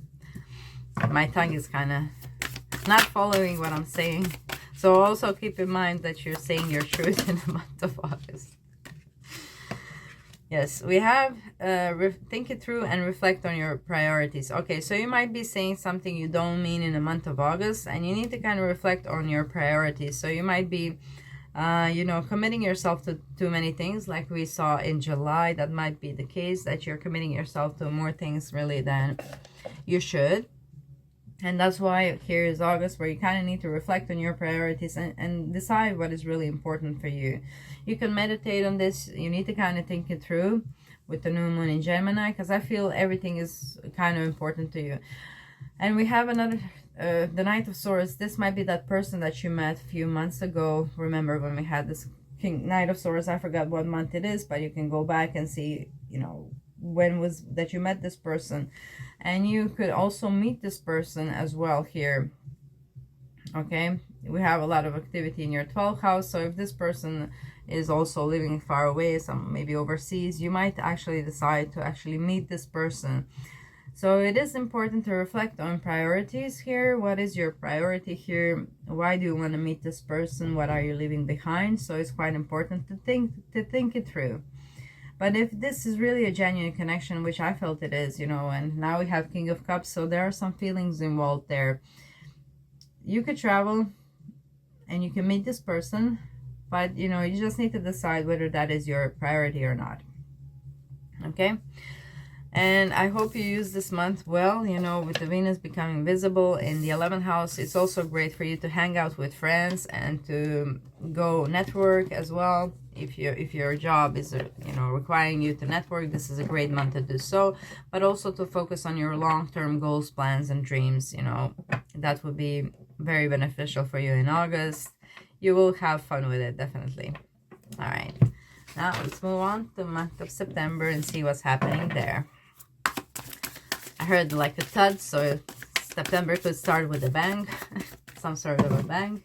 my tongue is kind of not following what I'm saying. So also keep in mind that you're saying your truth in the month of August. Yes, we have think it through and reflect on your priorities. Okay, so you might be saying something you don't mean in the month of August, and you need to kind of reflect on your priorities. So you might be, you know, committing yourself to too many things, like we saw in July. That might be the case, that you're committing yourself to more things really than you should. And that's why here is August, where you kind of need to reflect on your priorities and decide what is really important for you. You can meditate on this. You need to kind of think it through with the new moon in Gemini, because I feel everything is kind of important to you. And we have another, the Knight of Swords. This might be that person that you met a few months ago. Remember when we had this Knight of Swords? I forgot what month it is, but you can go back and see, you know, when was that you met this person. And you could also meet this person as well here. Okay, we have a lot of activity in your 12th house. So if this person is also living far away, some maybe overseas, you might actually decide to actually meet this person. So it is important to reflect on priorities here. What is your priority here? Why do you want to meet this person? What are you leaving behind? So it's quite important to think it through. But if this is really a genuine connection, which I felt it is, you know, and now we have King of Cups, so there are some feelings involved there. You could travel and you can meet this person, but, you know, you just need to decide whether that is your priority or not. Okay? And I hope you use this month well, you know, with the Venus becoming visible in the 11th house. It's also great for you to hang out with friends and to go network as well. If your job is, you know, requiring you to network, this is a great month to do so. But also to focus on your long-term goals, plans, and dreams. You know, that would be very beneficial for you in August. You will have fun with it, definitely. All right. Now let's move on to the month of September and see what's happening there. I heard like a thud, so September could start with a bang, some sort of a bang.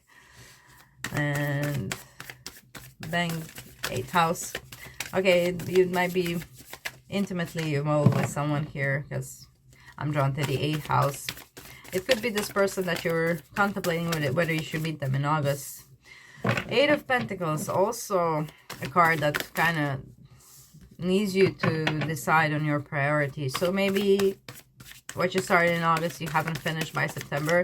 And bang, 8th house. Okay, you might be intimately involved with someone here, because I'm drawn to the 8th house. It could be this person that you're contemplating with it, whether you should meet them in August. 8 of Pentacles, also a card that kind of needs you to decide on your priorities. So maybe what you started in August, you haven't finished by September.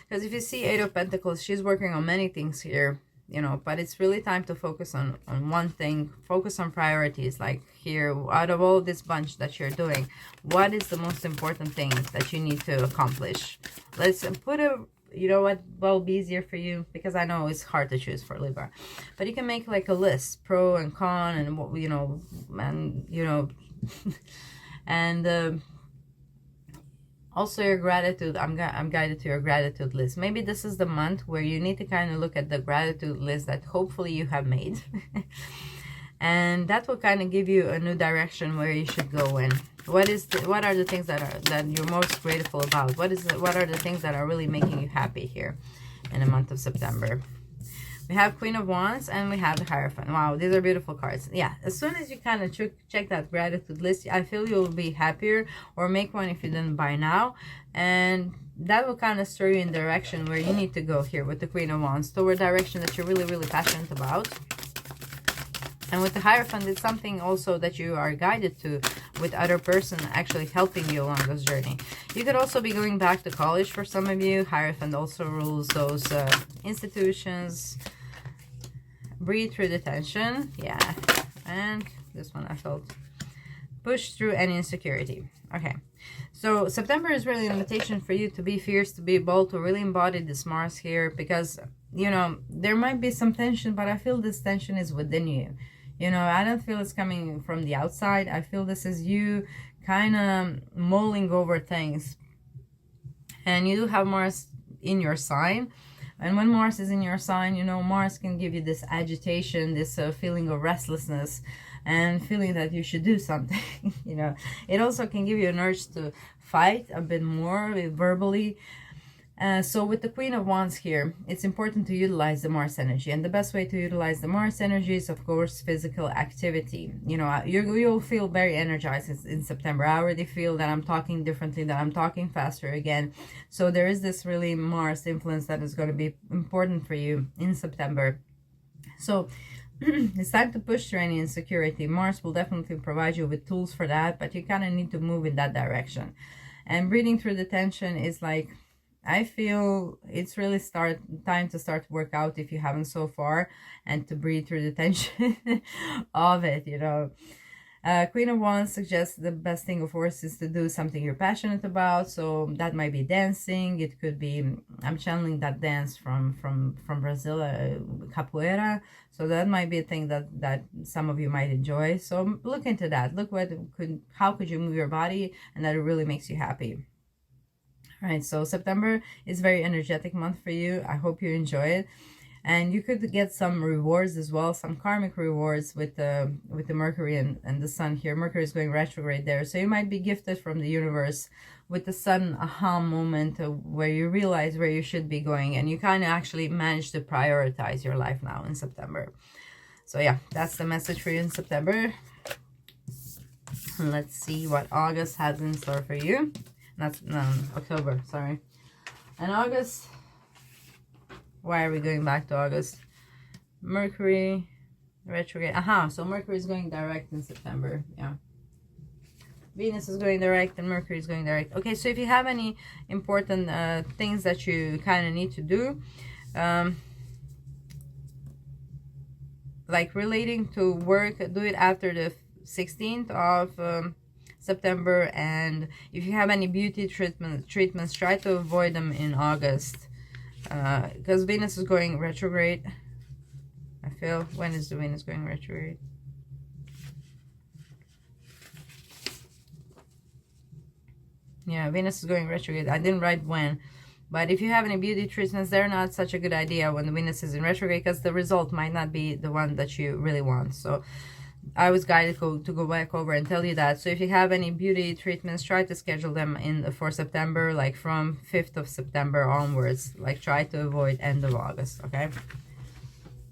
Because if you see 8 of Pentacles, she's working on many things here, you know, but it's really time to focus on one thing. Focus on priorities. Like here, out of all this bunch that you're doing, what is the most important thing that you need to accomplish? Let's put a, you know what will be easier for you, because I know it's hard to choose for Libra, but you can make like a list, pro and con, and what, you know, and, you know, and also your gratitude. I'm guided to your gratitude list. Maybe this is the month where you need to kind of look at the gratitude list that hopefully you have made. And that will kind of give you a new direction where you should go in. What are the things that you're most grateful about? What are the things that are really making you happy here in the month of September? We have Queen of Wands and we have the Hierophant. Wow, these are beautiful cards. Yeah, as soon as you kind of check that gratitude list, I feel you'll be happier, or make one if you didn't by now. And that will kind of stir you in the direction where you need to go here with the Queen of Wands, toward a direction that you're really, really passionate about. And with the Hierophant, it's something also that you are guided to, with other person actually helping you along this journey. You could also be going back to college for some of you. Hierophant also rules those institutions. Breathe through the tension. Yeah. And this one I felt. Push through any insecurity. Okay. So September is really an invitation for you to be fierce, to be bold, to really embody this Mars here. Because, you know, there might be some tension, but I feel this tension is within you. You know, I don't feel it's coming from the outside. I feel this is you kind of mulling over things. And you do have Mars in your sign. And when Mars is in your sign, you know, Mars can give you this agitation, this feeling of restlessness, and feeling that you should do something. You know, it also can give you an urge to fight a bit more verbally. So with the Queen of Wands here, it's important to utilize the Mars energy. And the best way to utilize the Mars energy is, of course, physical activity. You know, you'll feel very energized in September. I already feel that I'm talking differently, that I'm talking faster again. So there is this really Mars influence that is going to be important for you in September. So it's time to push through any insecurity. Mars will definitely provide you with tools for that, but you kind of need to move in that direction. And breathing through the tension is like, I feel it's really time to start to work out if you haven't so far, and to breathe through the tension of it, you know. Queen of Wands suggests the best thing, of course, is to do something you're passionate about. So that might be dancing. It could be, I'm channeling that dance from Brazil, capoeira. So that might be a thing that some of you might enjoy. So look into that. Look how could you move your body, and that it really makes you happy. All right, so September is a very energetic month for you. I hope you enjoy it. And you could get some rewards as well, some karmic rewards with the Mercury and the Sun here. Mercury is going retrograde there. So you might be gifted from the universe with the Sun aha moment where you realize where you should be going. And you kind of actually manage to prioritize your life now in September. So yeah, that's the message for you in September. Let's see what August has in store for you. October, sorry. And August, why are we going back to August? Mercury retrograde. So Mercury is going direct in September. Yeah. Venus is going direct and Mercury is going direct. Okay, so if you have any important things that you kind of need to do, like relating to work, do it after the 16th of September. And if you have any beauty treatments, try to avoid them in August, because Venus is going retrograde. I feel, when is the Venus going retrograde? Yeah, Venus is going retrograde. I didn't write when, but if you have any beauty treatments, they're not such a good idea when the Venus is in retrograde, because the result might not be the one that you really want. So I was guided to go back over and tell you that. So if you have any beauty treatments, try to schedule them for September, like from 5th of September onwards. Like try to avoid end of August, okay?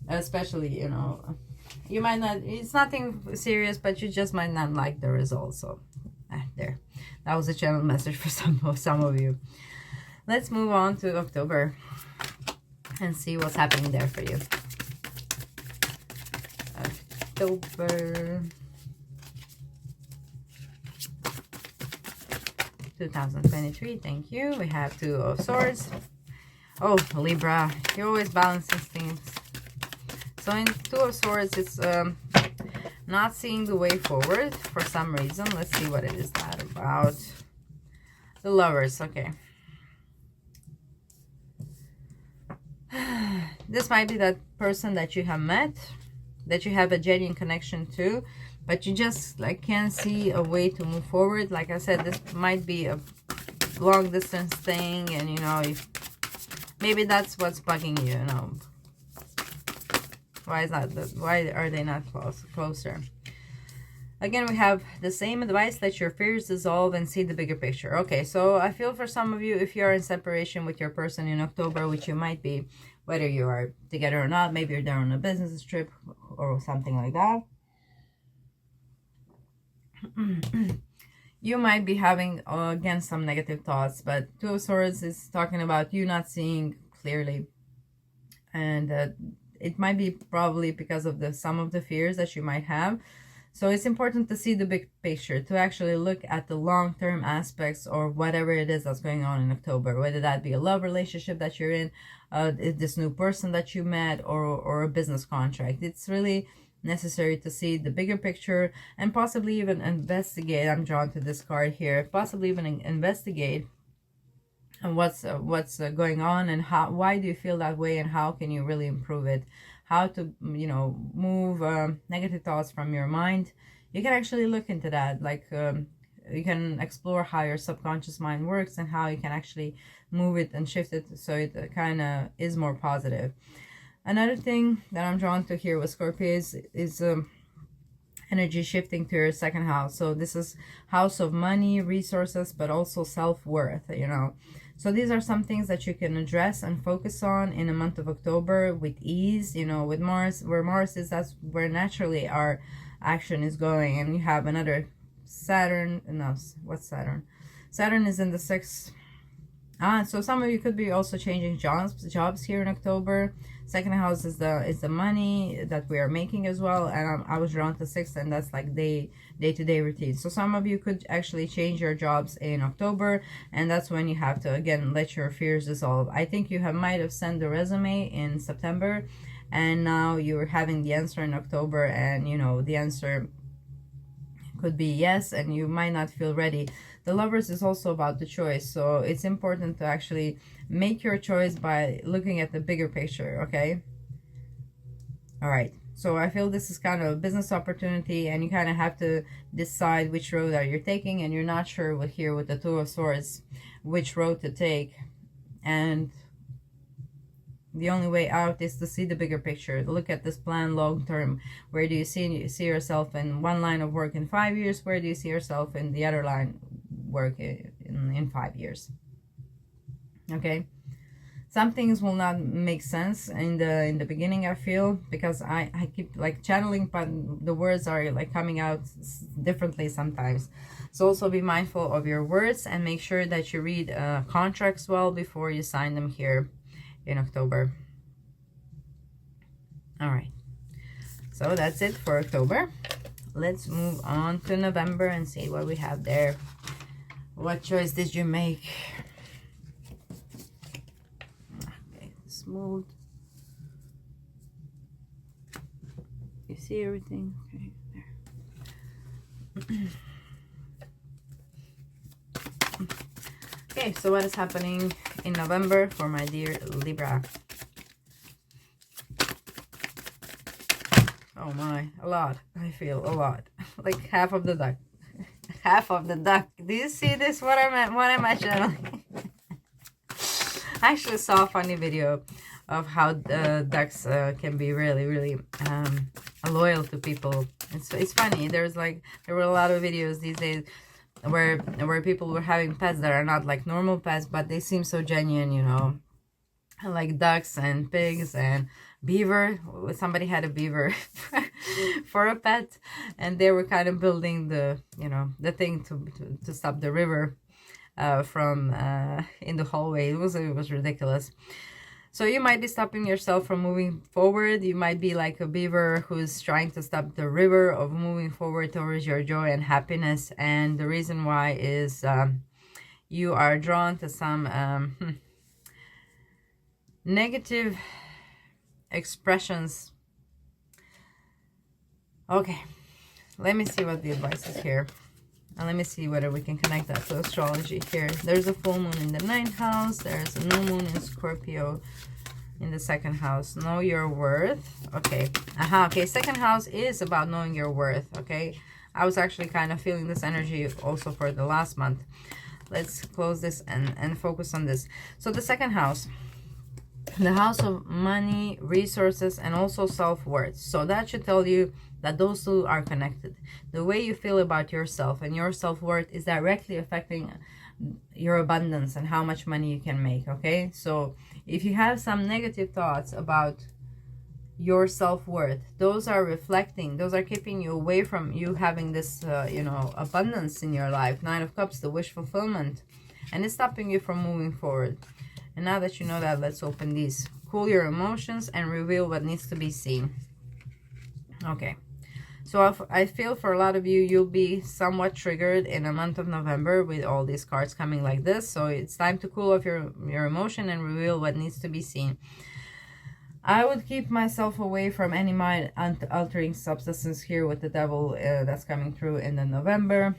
Especially, you know, you might not, it's nothing serious, but you just might not like the results. So there, that was a channel message for some of you. Let's move on to October and see what's happening there for you. October 2023. Thank you. We have Two of Swords. Oh, Libra, you're always balancing things. So in Two of Swords, it's not seeing the way forward for some reason. Let's see what it is that about. The Lovers. Okay. This might be that person that you have met, that you have a genuine connection to, but you just like can't see a way to move forward. Like I said, this might be a long distance thing, and you know, maybe that's what's bugging you, you know. Why is that? Why are they not closer? Again, we have the same advice: let your fears dissolve and see the bigger picture. Okay, so I feel for some of you, if you are in separation with your person in October, which you might be, whether you are together or not, maybe you're there on a business trip or something like that. You might be having, again, some negative thoughts, but Two of Swords is talking about you not seeing clearly. And it might be probably because of some of the fears that you might have. So it's important to see the big picture, to actually look at the long-term aspects or whatever it is that's going on in October, whether that be a love relationship that you're in, this new person that you met, or a business contract. It's really necessary to see the bigger picture and possibly even investigate. I'm drawn to this card here. Possibly even investigate what's going on, and why do you feel that way, and how can you really improve it, how to, you know, move negative thoughts from your mind. You can actually look into that, like you can explore how your subconscious mind works and how you can actually move it and shift it so it kind of is more positive. Another thing that I'm drawn to here with Scorpio is energy shifting to your second house. So this is house of money, resources, but also self-worth, you know. So these are some things that you can address and focus on in the month of October with ease, you know, with Mars, where Mars is, that's where naturally our action is going. And you have another Saturn, no, what's Saturn? Saturn is in the 6th. So some of you could be also changing jobs here in October. Second house is the money that we are making as well, and I was drawn to 6th, and that's like day-to-day routine. So some of you could actually change your jobs in October, and that's when you have to, again, let your fears dissolve. I think you might have sent the resume in September, and now you're having the answer in October, and you know the answer could be yes, and you might not feel ready. The Lovers is also about the choice, so it's important to actually make your choice by looking at the bigger picture, okay? All right, so I feel this is kind of a business opportunity, and you kind of have to decide which road are you taking, and you're not sure with the Two of Swords which road to take, and the only way out is to see the bigger picture. Look at this plan long term. Where do you see yourself in one line of work in 5 years? Where do you see yourself in the other line work in 5 years? Okay, some things will not make sense in the beginning, I feel, because I keep like channeling, but the words are like coming out differently sometimes. So also be mindful of your words and make sure that you read contracts well before you sign them here in October. All right, so that's it for October. Let's move on to November and see what we have there. What choice did you make? Okay, smooth. You see everything? Okay, there. Okay, so what is happening in November for my dear Libra? Oh my, a lot. I feel a lot. Like half of the duck. Half of the duck. Do you see this? What am I channeling? I actually saw a funny video of how ducks can be really loyal to people. It's funny. There were a lot of videos these days where people were having pets that are not like normal pets, but they seem so genuine, you know, like ducks and pigs and beaver. Somebody had a beaver for a pet, and they were kind of building the, you know, the thing to stop the river from in the hallway. It was ridiculous. So you might be stopping yourself from moving forward. You might be like a beaver who's trying to stop the river of moving forward towards your joy and happiness. And the reason why is you are drawn to some negative expressions. Okay, let me see what the advice is here. And let me see whether we can connect that to astrology here. There's a full moon in the 9th house. There's a new moon in Scorpio in the 2nd house. Know your worth. Okay. Okay, 2nd house is about knowing your worth. Okay. I was actually kind of feeling this energy also for the last month. Let's close this and focus on this. So the 2nd house. The house of money, resources, and also self-worth. So that should tell you that those two are connected. The way you feel about yourself and your self-worth is directly affecting your abundance and how much money you can make. Okay, so if you have some negative thoughts about your self-worth, those are reflecting, those are keeping you away from you having this you know, abundance in your life. Nine of Cups, the wish fulfillment, and it's stopping you from moving forward. And now that you know that, let's open these. Cool your emotions and reveal what needs to be seen. Okay, so I feel for a lot of you, you'll be somewhat triggered in the month of November with all these cards coming like this. So it's time to cool off your emotion and reveal what needs to be seen. I would keep myself away from any mind-altering substances here with the devil that's coming through in the November.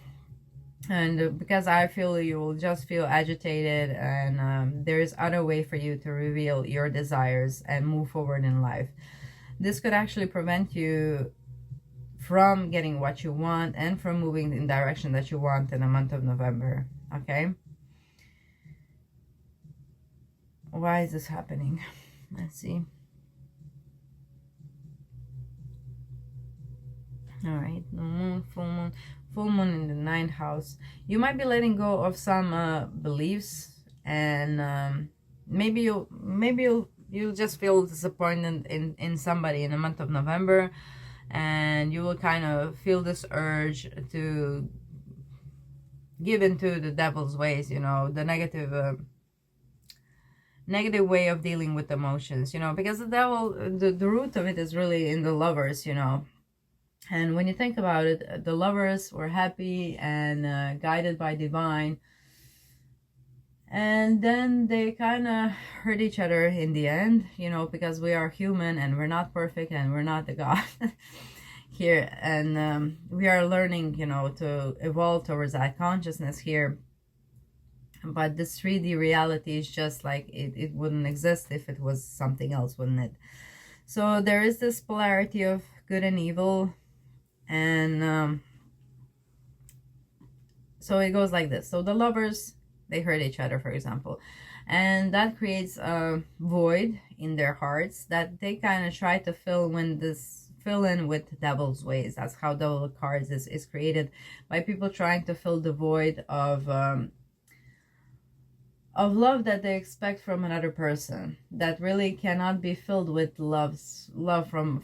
And because I feel you will just feel agitated, and there is other way for you to reveal your desires and move forward in life. This could actually prevent you from getting what you want and from moving in the direction that you want in the month of November. Okay? Why is this happening? Let's see. All right, the moon, full moon in the 9th house. You might be letting go of some beliefs, and maybe you'll just feel disappointed in somebody in the month of November, and you will kind of feel this urge to give into the devil's ways, you know, the negative way of dealing with emotions, you know, because the devil, the root of it is really in the Lovers, you know. And when you think about it, the Lovers were happy and guided by divine. And then they kind of hurt each other in the end, you know, because we are human and we're not perfect and we're not the God here. And we are learning, you know, to evolve towards that consciousness here. But this 3D reality is just like, it wouldn't exist if it was something else, wouldn't it? So there is this polarity of good and evil. And so it goes like this. So the Lovers, they hurt each other, for example, and that creates a void in their hearts that they kind of try to fill in with devil's ways. That's how devil cards is created, by people trying to fill the void of love that they expect from another person, that really cannot be filled with love from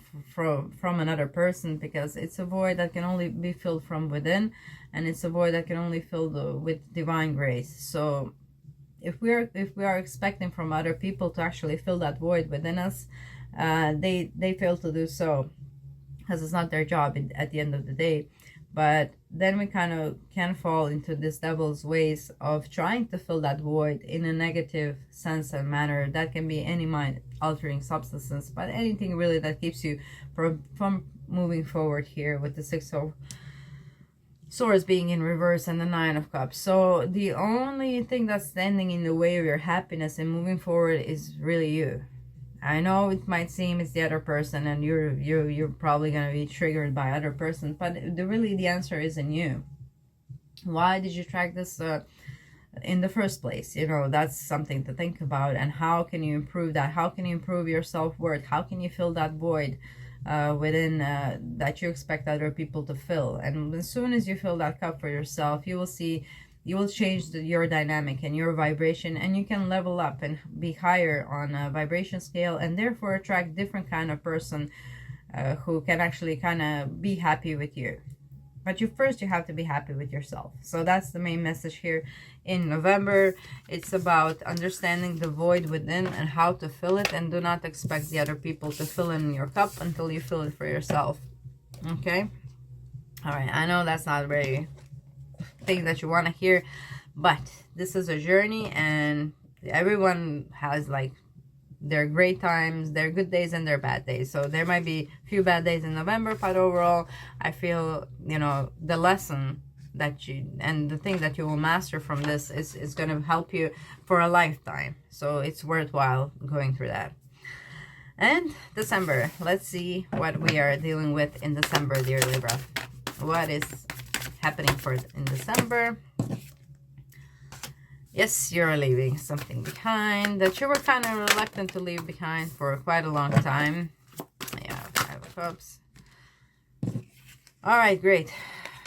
another person, because it's a void that can only be filled from within, and it's a void that can only fill with divine grace. So if we are expecting from other people to actually fill that void within us, they fail to do so, because it's not their job at the end of the day. But then we kind of can fall into this devil's ways of trying to fill that void in a negative sense and manner. That can be any mind-altering substance, but anything really that keeps you from moving forward here, with the 6 of Swords being in reverse and the 9 of Cups. So the only thing that's standing in the way of your happiness and moving forward is really you. I know it might seem it's the other person, and you're probably going to be triggered by other person, but really the answer is in you. Why did you attract this in the first place? You know, that's something to think about. And how can you improve that? How can you improve your self-worth? How can you fill that void within that you expect other people to fill? And as soon as you fill that cup for yourself, you will see, you will change your dynamic and your vibration, and you can level up and be higher on a vibration scale, and therefore attract different kind of person who can actually kind of be happy with you. But you have to be happy with yourself. So that's the main message here in November. It's about understanding the void within and how to fill it, and do not expect the other people to fill in your cup until you fill it for yourself. Okay? All right, I know that's not very thing that you want to hear, but this is a journey, and everyone has like their great times, their good days, and their bad days. So there might be a few bad days in November, but overall I feel, you know, the lesson that you, and the thing that you will master from this is going to help you for a lifetime. So it's worthwhile going through that. And December, let's see what we are dealing with in December, dear Libra. What is happening in December? Yes, you're leaving something behind that you were kind of reluctant to leave behind for quite a long time. Yeah, 5 of Cups. All right, great.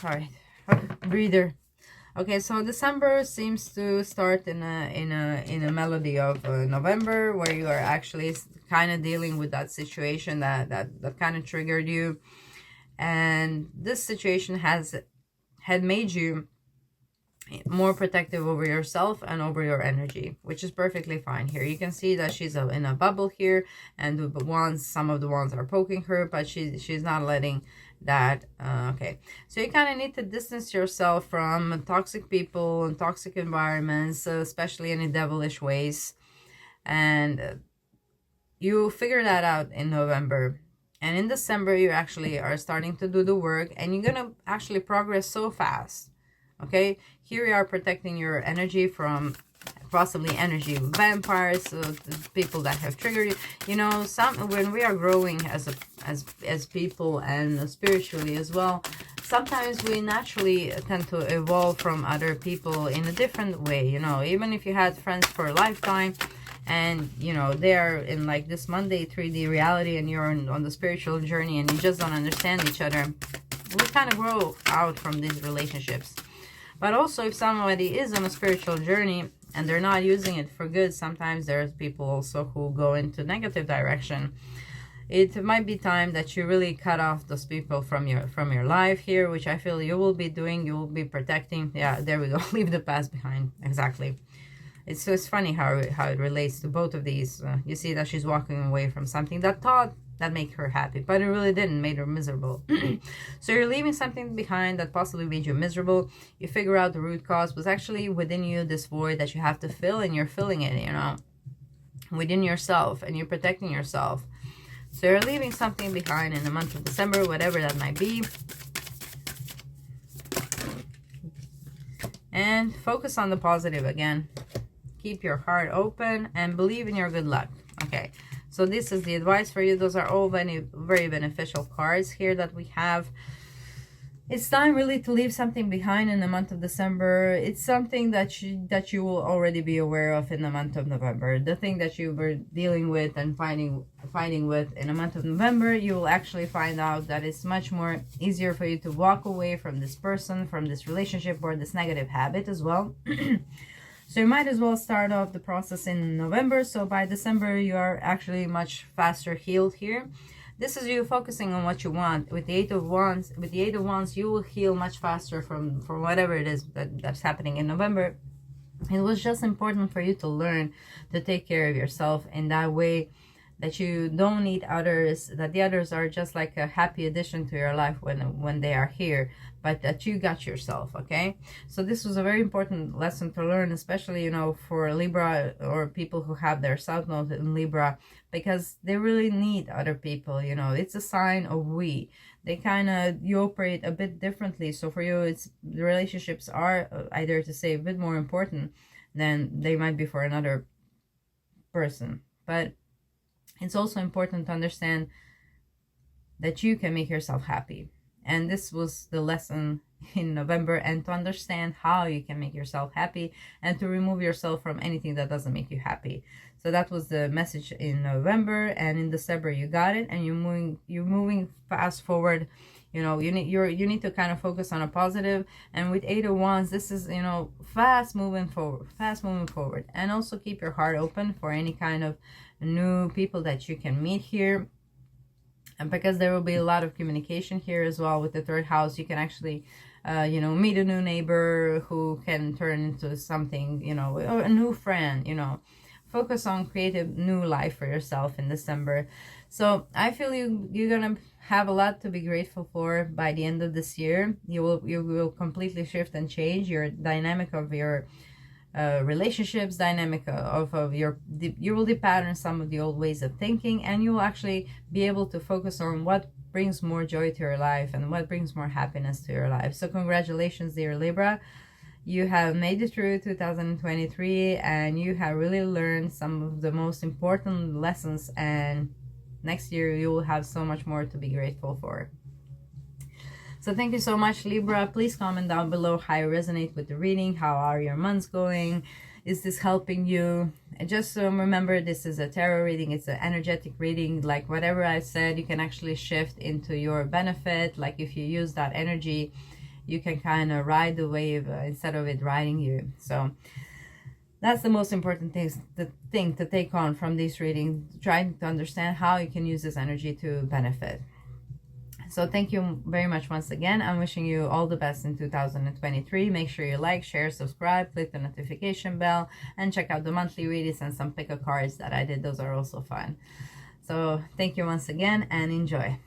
All right, breather. Okay, so December seems to start in a melody of November, where you are actually kind of dealing with that situation that kind of triggered you, and this situation had made you more protective over yourself and over your energy, which is perfectly fine. Here you can see that she's in a bubble here, and the wands, some of the wands are poking her, but she's not letting that okay, so you kind of need to distance yourself from toxic people and toxic environments, especially any devilish ways, and you figure that out in November. And in December, you actually are starting to do the work, and you're gonna actually progress so fast. Okay, here we are protecting your energy from possibly energy vampires, people that have triggered you. You know, when we are growing as people and spiritually as well, sometimes we naturally tend to evolve from other people in a different way. You know, even if you had friends for a lifetime, and you know they're in like this Monday 3D reality, and you're on the spiritual journey, and you just don't understand each other, we kind of grow out from these relationships. But also, if somebody is on a spiritual journey and they're not using it for good, sometimes there's people also who go into negative direction. It might be time that you really cut off those people from your life here, which I feel you will be doing. You will be protecting. Yeah, there we go. Leave the past behind. Exactly. It's funny how it relates to both of these. You see that she's walking away from something that thought that made her happy, but it really didn't, made her miserable. So you're leaving something behind that possibly made you miserable. You figure out the root cause was actually within you, this void that you have to fill, and you're filling it, you know, within yourself, and you're protecting yourself. So you're leaving something behind in the month of December, whatever that might be. And focus on the positive again. Keep your heart open and believe in your good luck. Okay, so this is the advice for you. Those are all very beneficial cards here that we have. It's time really to leave something behind in the month of December. It's something that you will already be aware of in the month of November. The thing that you were dealing with and fighting with in the month of November, you will actually find out that it's much more easier for you to walk away from this person, from this relationship, or this negative habit as well. So you might as well start off the process in November. So by December, you are actually much faster healed here. This is you focusing on what you want. With the Eight of Wands, you will heal much faster from whatever it is that's happening in November. It was just important for you to learn to take care of yourself in that way, that you don't need others, that the others are just like a happy addition to your life when they are here, but that you got yourself. Okay, so this was a very important lesson to learn, especially, you know, for Libra or people who have their south node in Libra, because they really need other people. You know, it's a sign of we. They kind of, you operate a bit differently. So for you, it's the relationships are, I dare to say, a bit more important than they might be for another person. But it's also important to understand that you can make yourself happy. And this was the lesson in November, and to understand how you can make yourself happy and to remove yourself from anything that doesn't make you happy. So that was the message in November, and in December you got it, and you're moving fast forward. You know, you need to kind of focus on a positive. And with Eight of Wands, this is, you know, fast moving forward. And also keep your heart open for any kind of new people that you can meet here, and because there will be a lot of communication here as well with the third house. You can actually you know, meet a new neighbor who can turn into something, you know, or a new friend. You know, focus on creative new life for yourself in December. So I feel you're gonna have a lot to be grateful for by the end of this year. You will completely shift and change your dynamic of your relationships, dynamic of your, you will depattern some of the old ways of thinking, and you will actually be able to focus on what brings more joy to your life and what brings more happiness to your life. So congratulations, dear Libra. You have made it through 2023, and you have really learned some of the most important lessons, and next year you will have so much more to be grateful for. So thank you so much, Libra. Please comment down below how you resonate with the reading. How are your months going? Is this helping you? And just remember, this is a tarot reading. It's an energetic reading. Like whatever I said, you can actually shift into your benefit. Like if you use that energy, you can kind of ride the wave instead of it riding you. So that's the most important thing to take on from this reading, trying to understand how you can use this energy to benefit. So thank you very much once again. I'm wishing you all the best in 2023. Make sure you like, share, subscribe, click the notification bell, and check out the monthly readings and some pick-a cards that I did. Those are also fun. So thank you once again and enjoy.